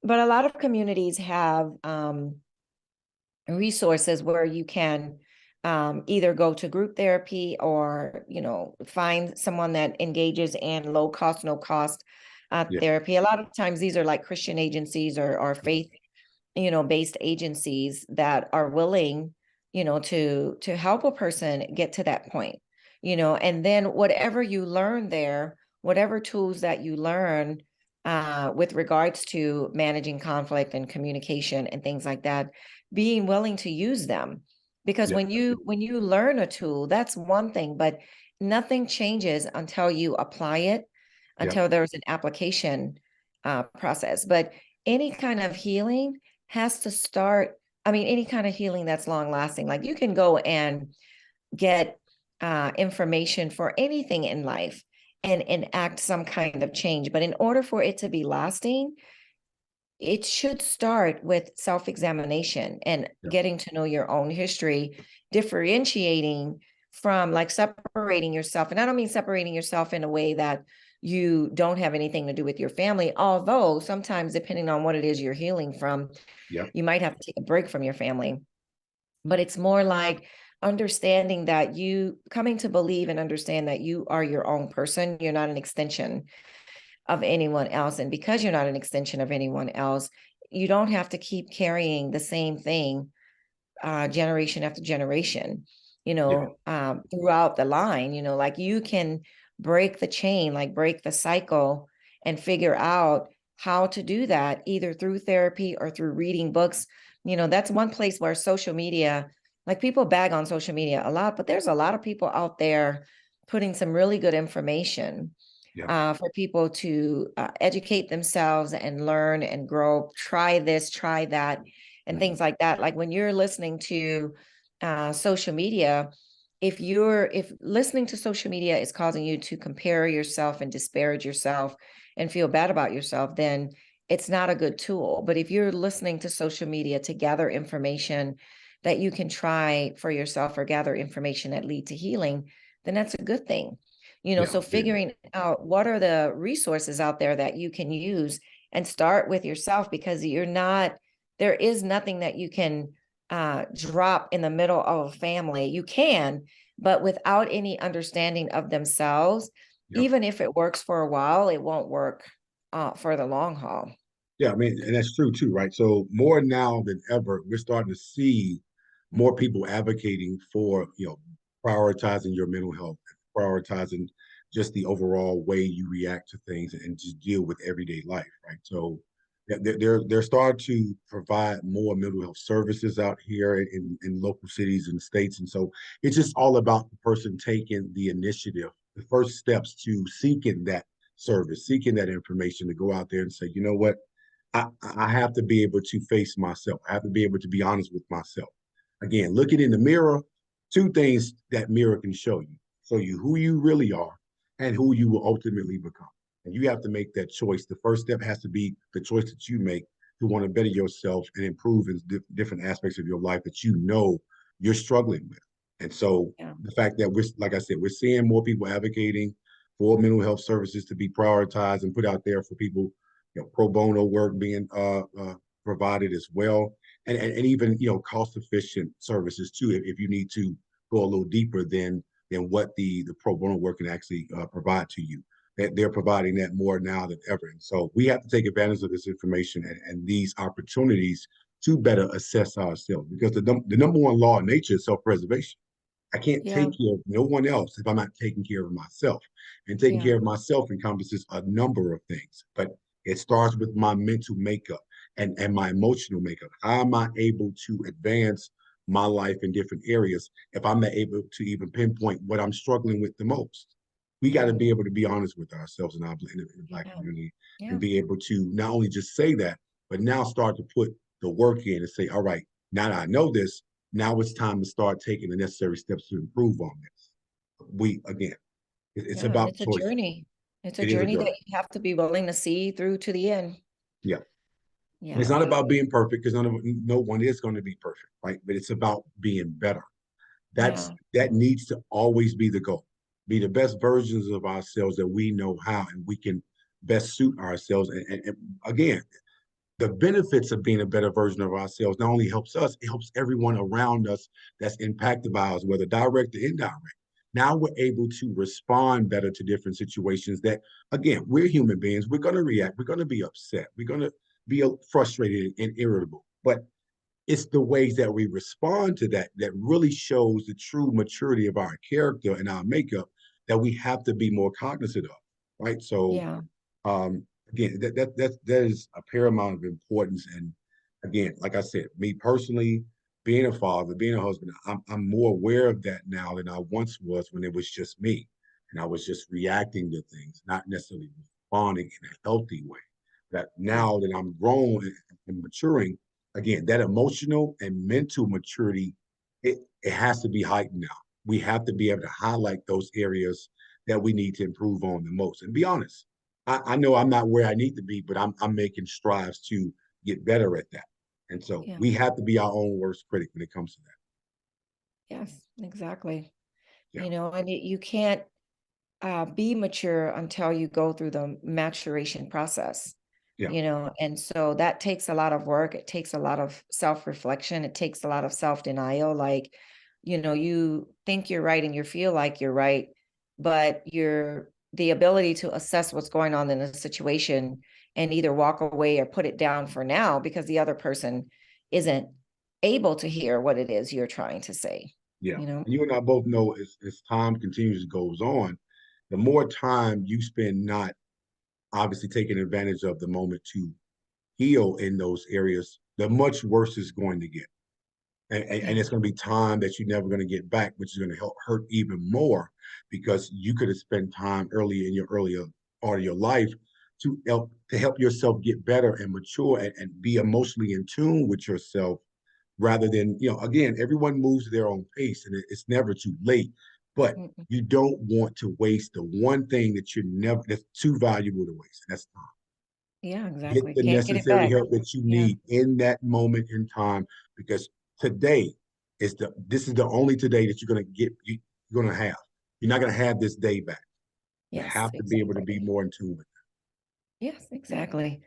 but a lot of communities have resources where you can either go to group therapy or, you know, find someone that engages in low cost, no cost yeah, therapy. A lot of times these are like Christian agencies or faith, you know, based agencies that are willing, you know, to help a person get to that point, you know, and then whatever you learn there, whatever tools that you learn with regards to managing conflict and communication and things like that, being willing to use them. Because yeah, when you learn a tool, that's one thing, but nothing changes until you apply it, yeah, until there's an application process. But any kind of healing has to start. I mean, any kind of healing that's long lasting, like you can go and get information for anything in life and enact some kind of change. But in order for it to be lasting, it should start with self-examination and yeah, getting to know your own history, differentiating from, like, separating yourself. And I don't mean separating yourself in a way that you don't have anything to do with your family, although sometimes, depending on what it is you're healing from, yeah, you might have to take a break from your family. But it's more like understanding that you coming to believe and understand that you are your own person. You're not an extension of anyone else. And because you're not an extension of anyone else, you don't have to keep carrying the same thing generation after generation, you yeah, know, throughout the line. You know, like, you can break the chain, like break the cycle, and figure out how to do that either through therapy or through reading books. You know, that's one place where social media, like, people bag on social media a lot, but there's a lot of people out there putting some really good information yeah, for people to educate themselves and learn and grow, try this, try that, and mhm, things like that. Like, when you're listening to social media, if listening to social media is causing you to compare yourself and disparage yourself and feel bad about yourself, then it's not a good tool. But if you're listening to social media to gather information that you can try for yourself, or gather information that lead to healing, then that's a good thing. You know, yeah, so yeah, figuring out what are the resources out there that you can use, and start with yourself, because there is nothing that you can drop in the middle of a family. You can, but without any understanding of themselves, yeah. even if it works for a while, it won't work for the long haul. Yeah, I mean, and that's true too, right? So more now than ever, we're starting to see more people advocating for, prioritizing your mental health, prioritizing just the overall way you react to things and just deal with everyday life, right? So they're starting to provide more mental health services out here in local cities and states. And so it's just all about the person taking the initiative, the first steps to seeking that service, seeking that information to go out there and say, you know what? I have to be able to face myself. I have to be able to be honest with myself. Again, looking in the mirror, two things that mirror can show you who you really are and who you will ultimately become. And you have to make that choice. The first step has to be the choice that you make to want to better yourself and improve in different aspects of your life that you know you're struggling with. And so Yeah. the fact that like I said, we're seeing more people advocating for mental health services to be prioritized and put out there for people, pro bono work being provided as well, and even cost efficient services too. If you need to go a little deeper than what the pro bono work can actually provide to you, that they're providing that more now than ever. And so we have to take advantage of this information and these opportunities to better assess ourselves, because the number one law of nature is self-preservation. I can't Yeah. take care of no one else if I'm not taking care of myself. And taking Yeah. care of myself encompasses a number of things, but it starts with my mental makeup and my emotional makeup. How am I able to advance my life in different areas if I'm not able to even pinpoint what I'm struggling with the most? We got to be able to be honest with ourselves in the Black Yeah. community, Yeah. and be able to not only just say that, but now start to put the work in and say, all right, now that I know this, now it's time to start taking the necessary steps to improve on this. We, again, it's Yeah. And about it's a choice. journey. It's a It is a journey journey. that you have to be willing to see through to the end. Yeah. And it's Yeah. not about being perfect, because no one is going to be perfect, right? But it's about being better. Yeah. That needs to always be the goal. Be the best versions of ourselves that we know how, and we can best suit ourselves. And again, the benefits of being a better version of ourselves not only helps us, it helps everyone around us that's impacted by us, whether direct or indirect. Now we're able to respond better to different situations that, again, we're human beings. We're going to react. We're going to be upset. We're going to be frustrated and irritable. But it's the ways that we respond to that that really shows the true maturity of our character and our makeup, that we have to be more cognizant of, right? So Yeah. again, that is a paramount of importance. And again, like I said, me personally, being a father, being a husband, I'm more aware of that now than I once was, when it was just me and I was just reacting to things, not necessarily responding in a healthy way. That Yeah. now that I'm grown and maturing, again, that emotional and mental maturity, it has to be heightened now. We have to be able to highlight those areas that we need to improve on the most. And be honest, I know I'm not where I need to be, but I'm making strives to get better at that. And so Yeah. we have to be our own worst critic when it comes to that. Yes, exactly. Yeah, And you can't be mature until you go through the maturation process, yeah, and so that takes a lot of work. It takes a lot of self-reflection. It takes a lot of self-denial. Like, you think you're right and you feel like you're right, but the ability to assess what's going on in a situation and either walk away or put it down for now because the other person isn't able to hear what it is you're trying to say, yeah. you know? And you and I both know, as time continues goes on, the more time you spend not obviously taking advantage of the moment to heal in those areas, the much worse it's going to get. And Yeah. it's going to be time that you're never going to get back, which is going to help hurt even more, because you could have spent time early in your earlier part of your life to help yourself get better and mature and be emotionally in tune with yourself, rather than, again, everyone moves at their own pace, and it's never too late. But Mm-mm. you don't want to waste the one thing that's too valuable to waste, and that's time. Yeah, Get exactly. the Can't get it necessary back. help that you Yeah. need in that moment in time, because today this is the only today that you're gonna have. You're not gonna have this day back. You Yes, have to be able to be exactly. more in tune with Yes, exactly.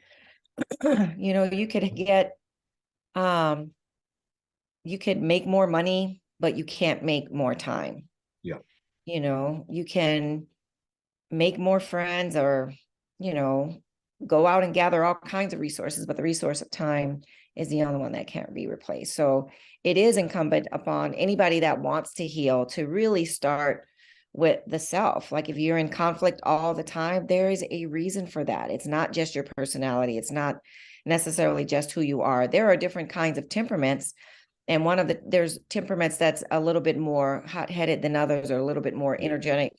You could um, you could make more money, but you can't make more time. it. Yeah, You can make more friends or, you know, go out and gather all kinds of resources, but the resource of time is the only one that can't be replaced. So it is incumbent upon anybody that wants to heal to really start with the self. Like if you're in conflict all the time, there is a reason for that. It's not just your personality. It's not necessarily just who you are. There are different kinds of temperaments, and there's temperaments that's a little bit more hot-headed than others, or a little bit more yeah, energetic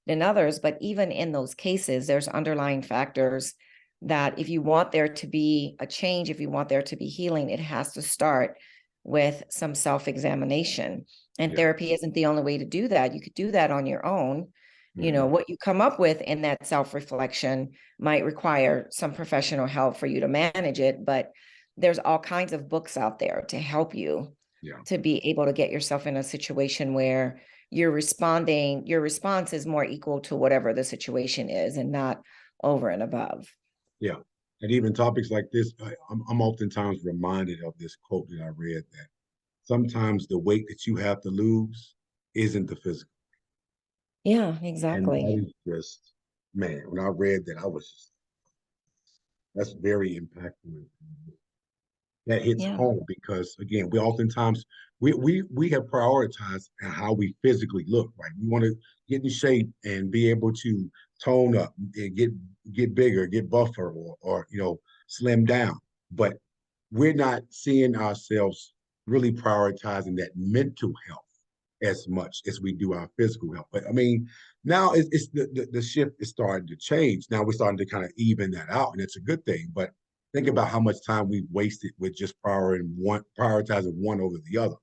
than others. But even in those cases, there's underlying factors that if you want there to be a change, if you want there to be healing, it has to start with some self-examination. And yeah. therapy isn't the only way to do that. You could do that on your own. Mhm. What you come up with in that self-reflection might require some professional help for you to manage it, but there's all kinds of books out there to help you Yeah, to be able to get yourself in a situation where your response is more equal to whatever the situation is and not over and above. yeah. And even topics like this, I'm oftentimes reminded of this quote that I read, that sometimes the weight that you have to lose isn't the physical. Yeah, And that exactly. is just man, when I read that, I was just, that's very impactful. That hits Yeah. home because again, we oftentimes we have prioritized how we physically look, right? We want to get in shape and be able to tone up and get bigger, get buffer, or slim down. But we're not seeing ourselves really prioritizing that mental health as much as we do our physical health. But I mean, now it's the shift is starting to change. Now we're starting to kind of even that out, and it's a good thing. But think about how much time we've wasted with just prioritizing one over the other,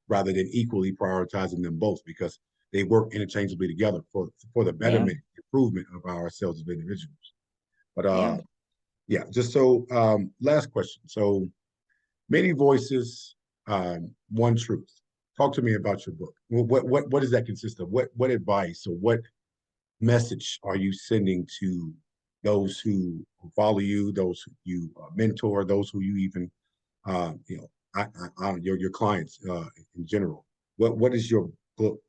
rather than equally prioritizing them both, because they work interchangeably together for the Yeah. betterment, improvement of ourselves as individuals. But Yeah. yeah, just so last question. So many voices, one truth. Talk to me about your book. What does that consist of? What advice or what message are you sending to those who follow you, those who you mentor, those who you even your clients in general? What is your book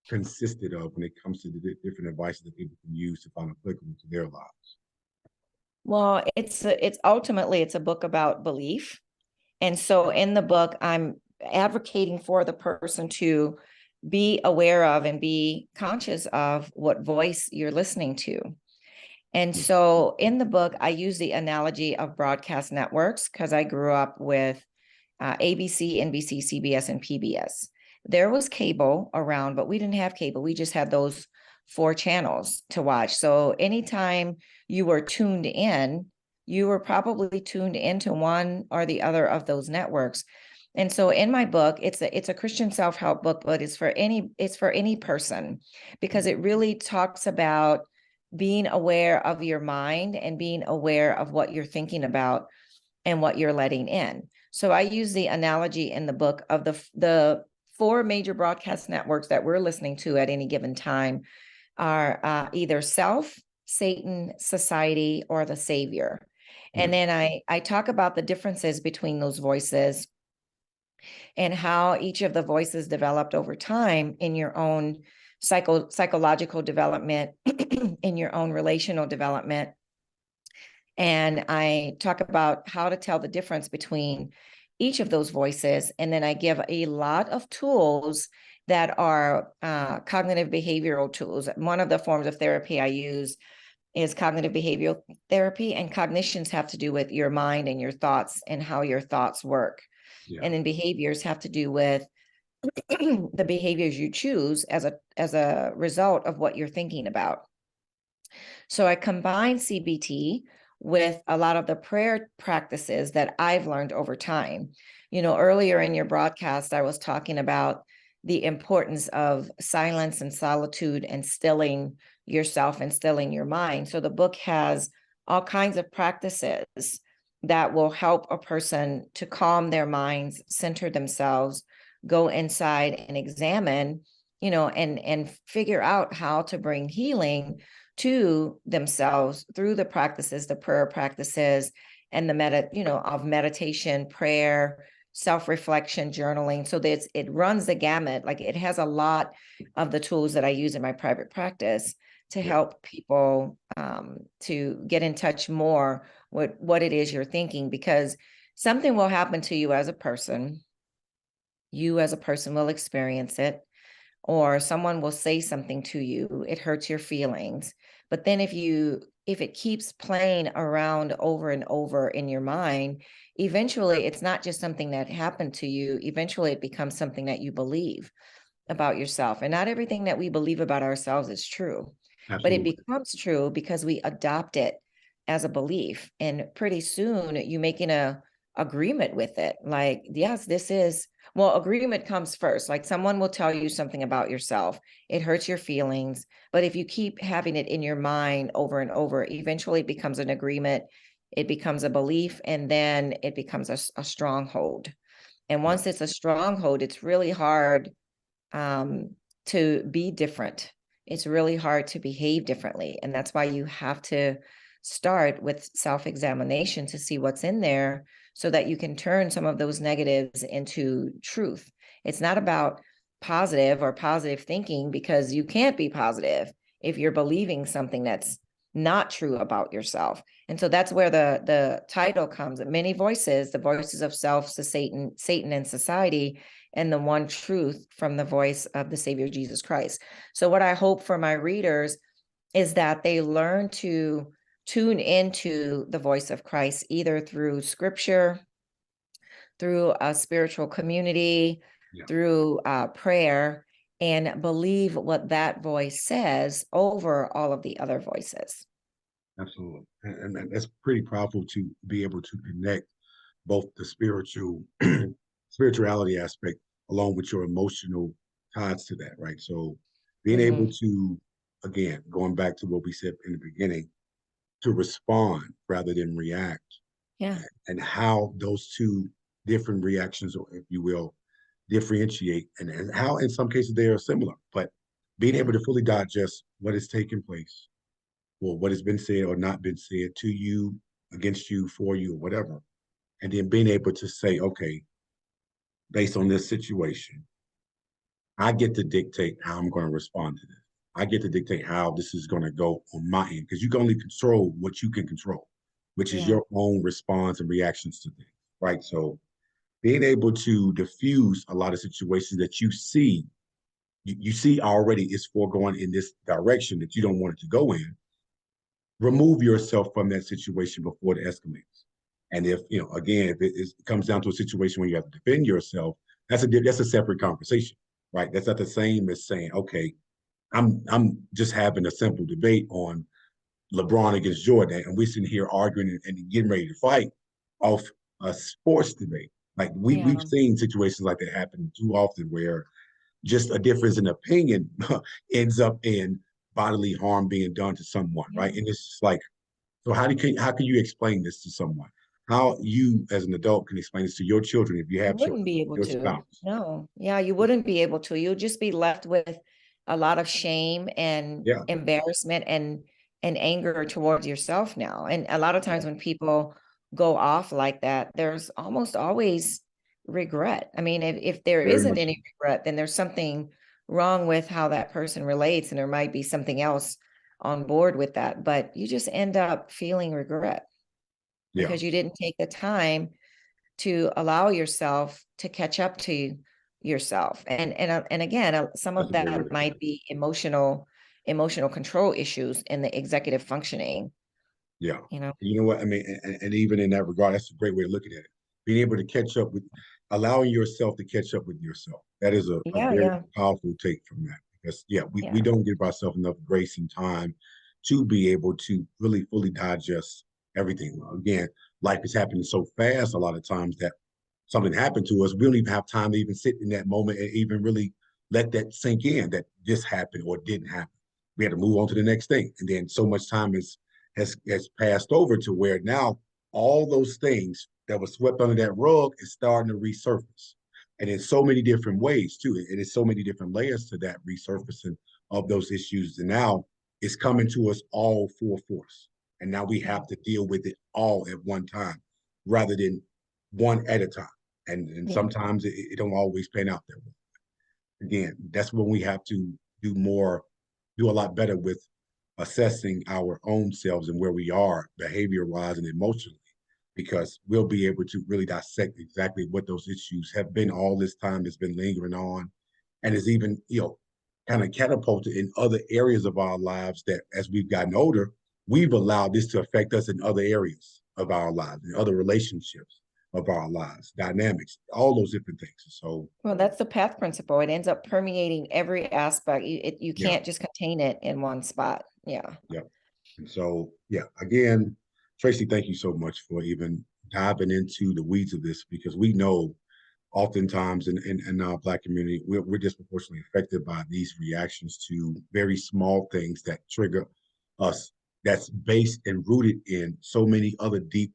consisted of when it comes to the different advice that people can use to find applicable to their lives? Well, it's ultimately it's a book about belief. And so in the book, I'm advocating for the person to be aware of and be conscious of what voice you're listening to. And Yeah, so in the book, I use the analogy of broadcast networks because I grew up with ABC, NBC, CBS, and PBS. There was cable around, but we didn't have cable. We just had those four channels to watch. So anytime you were tuned in, you were probably tuned into one or the other of those networks. And so in my book, it's a Christian self-help book, but it's for any person because it really talks about being aware of your mind and being aware of what you're thinking about and what you're letting in. So I use the analogy in the book of the four major broadcast networks that we're listening to at any given time are either self, Satan, society, or the savior. yeah, And then I talk about the differences between those voices and how each of the voices developed over time in your own psychological development, in your own relational development. And I talk about how to tell the difference between each of those voices. And then I give a lot of tools that are cognitive behavioral tools. One of the forms of therapy I use is cognitive behavioral therapy, and cognitions have to do with your mind and your thoughts and how your thoughts work. yeah, And then behaviors have to do with the behaviors you choose as a result of what you're thinking about. So I combine CBT with a lot of the prayer practices that I've learned over time. You know, earlier in your broadcast, I was talking about the importance of silence and solitude and stilling yourself and stilling your mind. So the book has all kinds of practices that will help a person to calm their minds, center themselves, go inside and examine, and figure out how to bring healing to themselves through the practices, the prayer practices, and of meditation, prayer, self-reflection, journaling. So that it runs the gamut. Like it has a lot of the tools that I use in my private practice to yeah, help people to get in touch more with what it is you're thinking, because something will happen to you as a person. You as a person will experience it, or someone will say something to you, it hurts your feelings. But then if it keeps playing around over and over in your mind, eventually it's not just something that happened to you, eventually it becomes something that you believe about yourself. And not everything that we believe about ourselves is true, but it absolutely. becomes true because we adopt it as a belief. And pretty soon you making a agreement with it. Like, yes, this is, well, agreement comes first. Like someone will tell you something about yourself. It hurts your feelings. But if you keep having it in your mind over and over, eventually it becomes an agreement. It becomes a belief, and then it becomes a stronghold. And Yeah, once it's a stronghold, it's really hard um, to be different. It's really hard to behave differently. And that's why you have to start with self-examination to see what's in there so that you can turn some of those negatives into truth. It's not about positive or positive thinking, because you can't be positive if you're believing something that's not true about yourself. And so that's where the title comes. Many voices, the voices of self, the Satan and society, and the one truth from the voice of the Savior Jesus Christ. So what I hope for my readers is that they learn to tune into the voice of Christ, either through scripture, through a spiritual community, Yeah, through prayer, and believe what that voice says over all of the other voices. absolutely. And that's pretty powerful to be able to connect both the spirituality aspect along with your emotional ties to that, right? So being able Mhm. to, again, going back to what we said in the beginning, to respond rather than react, Yeah. and how those two different reactions, or if you will, differentiate, and how in some cases they are similar, but being able Yeah. to fully digest what has taken place, or what has been said or not been said to you, against you, for you, or whatever, and then being able to say, okay, based on this situation, I get to dictate how I'm going to respond to this. I get to dictate how this is going to go on my end, because you can only control what you can control, which is Yeah. your own response and reactions to things, right? So being able to diffuse a lot of situations that you see already is foregoing in this direction that you don't want it to go in, remove yourself from that situation before it escalates. And if, again, if it comes down to a situation where you have to defend yourself, that's a separate conversation, right? That's not the same as saying, okay, I'm just having a simple debate on LeBron against Jordan, and we're sitting here arguing and getting ready to fight off a sports debate. Like we've Yeah. seen situations like that happen too often, where just a difference in opinion ends up in bodily harm being done to someone, right? Yeah. And it's just like, so how can you explain this to someone? How you as an adult can explain this to your children if you You have wouldn't children, be able your to. spouse? No. Yeah, you wouldn't be able to. You'll just be left with a lot of shame and Yeah, embarrassment and anger towards yourself now. And a lot of yeah, times when people go off like that, there's almost always regret. I mean, if there very isn't much so. any regret, then there's something wrong with how that person relates, and there might be something else on board with that. But you just end up feeling regret Yeah, because you didn't take the time to allow yourself to catch up to yourself. And again, some that's of a great way that to put might it. be emotional control issues in the executive functioning, Yeah. you know. You know what? I mean, and even in that regard, that's a great way of looking at it. Being able to catch up with, allowing yourself to catch up with yourself. That is a Yeah, very yeah, powerful take from that. Because, yeah, we yeah, don't give ourselves enough grace and time to be able to really fully digest everything. Again, life is happening so fast a lot of times that something happened to us, we don't even have time to even sit in that moment and even really let that sink in that this happened or didn't happen. We had to move on to the next thing. And then so much time has passed over to where now all those things that were swept under that rug is starting to resurface. And in so many different ways too. And it's so many different layers to that resurfacing of those issues. And now it's coming to us all full force. And now we yeah, have to deal with it all at one time rather than one at a time. And yeah, sometimes it don't always pan out that way. Again, that's when we have to do more, do a lot better with assessing our own selves and where we are behavior wise and emotionally, because we'll be able to really dissect exactly what those issues have been all this time that's been lingering on, and is even, kind of catapulted in other areas of our lives that as we've gotten older, we've allowed this to affect us in other areas of our lives, in other relationships of our lives, dynamics, all those different things. So well, that's the path principle. It ends up permeating every aspect. You yeah, can't just contain it in one spot. Yeah. yeah. And so, yeah, again, Tracy, thank you so much for even diving into the weeds of this, because we know oftentimes in our Black community, we're disproportionately affected by these reactions to very small things that trigger us, that's based and rooted in so many other deep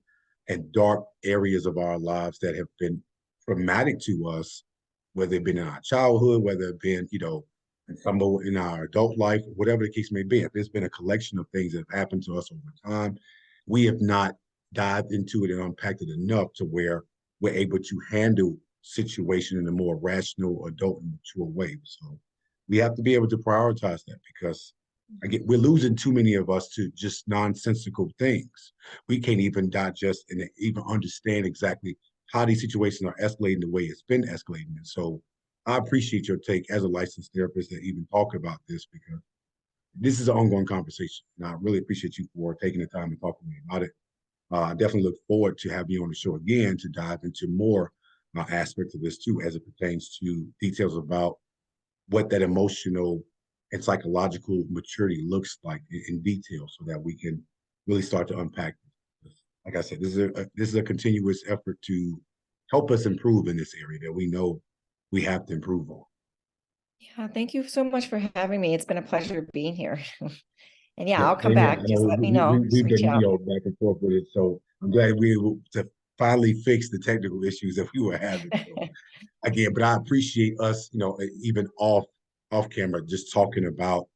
and dark areas of our lives that have been traumatic to us, whether it been in our childhood, whether it been, in some in our adult life, whatever the case may be. If there's been a collection of things that have happened to us over time, we have not dived into it and unpacked it enough to where we're able to handle situation in a more rational, adult, and mature way. So we have to be able to prioritize that, because we're losing too many of us to just nonsensical things. We can't even digest and even understand exactly how these situations are escalating the way it's been escalating. And so I appreciate your take as a licensed therapist that even talk about this, because this is an ongoing conversation. And I really appreciate you for taking the time to talk to me about it. I definitely look forward to having you on the show again to dive into more aspects of this too, as it pertains to details about what that emotional and psychological maturity looks like in detail, so that we can really start to unpack this. Like I said, this is a continuous effort to help us improve in this area that we know we have to improve on. Yeah, thank you so much for having me. It's been a pleasure being here. And yeah, Yeah, I'll come same here. back. I Just know let me know. Just we've reach been, out. back and forth with it, so I'm glad we were able to finally fix the technical issues that we were having. So again, but I appreciate us, even off camera, just talking about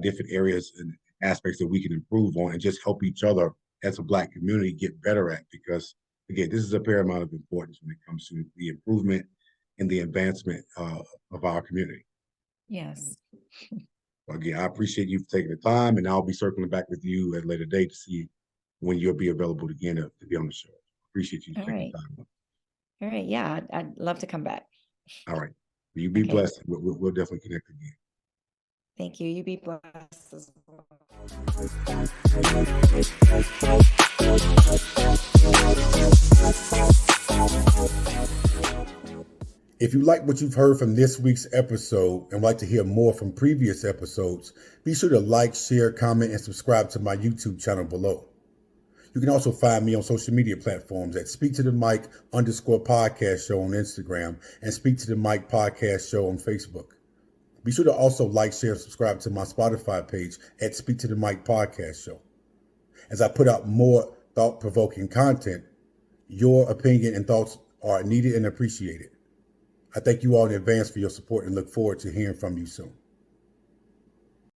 different areas and aspects that we can improve on and just help each other as a Black community get better at. Because again, this is a paramount of importance when it comes to the improvement and the advancement of our community. Yes. Again, I appreciate you for taking the time, and I'll be circling back with you at a later date to see when you'll be available again to be on the show. Appreciate you All taking right. the time. All right. Yeah, I'd love to come back. All right. You be Okay. blessed. We'll definitely connect again. Thank you. You be blessed as well. If you like what you've heard from this week's episode and would like to hear more from previous episodes, be sure to like, share, comment, and subscribe to my YouTube channel below. You can also find me on social media platforms at Speak to the Mic _podcast show on Instagram and Speak to the Mic podcast show on Facebook. Be sure to also like, share, and subscribe to my Spotify page at Speak to the Mic podcast show. As I put out more thought-provoking content, your opinion and thoughts are needed and appreciated. I thank you all in advance for your support and look forward to hearing from you soon.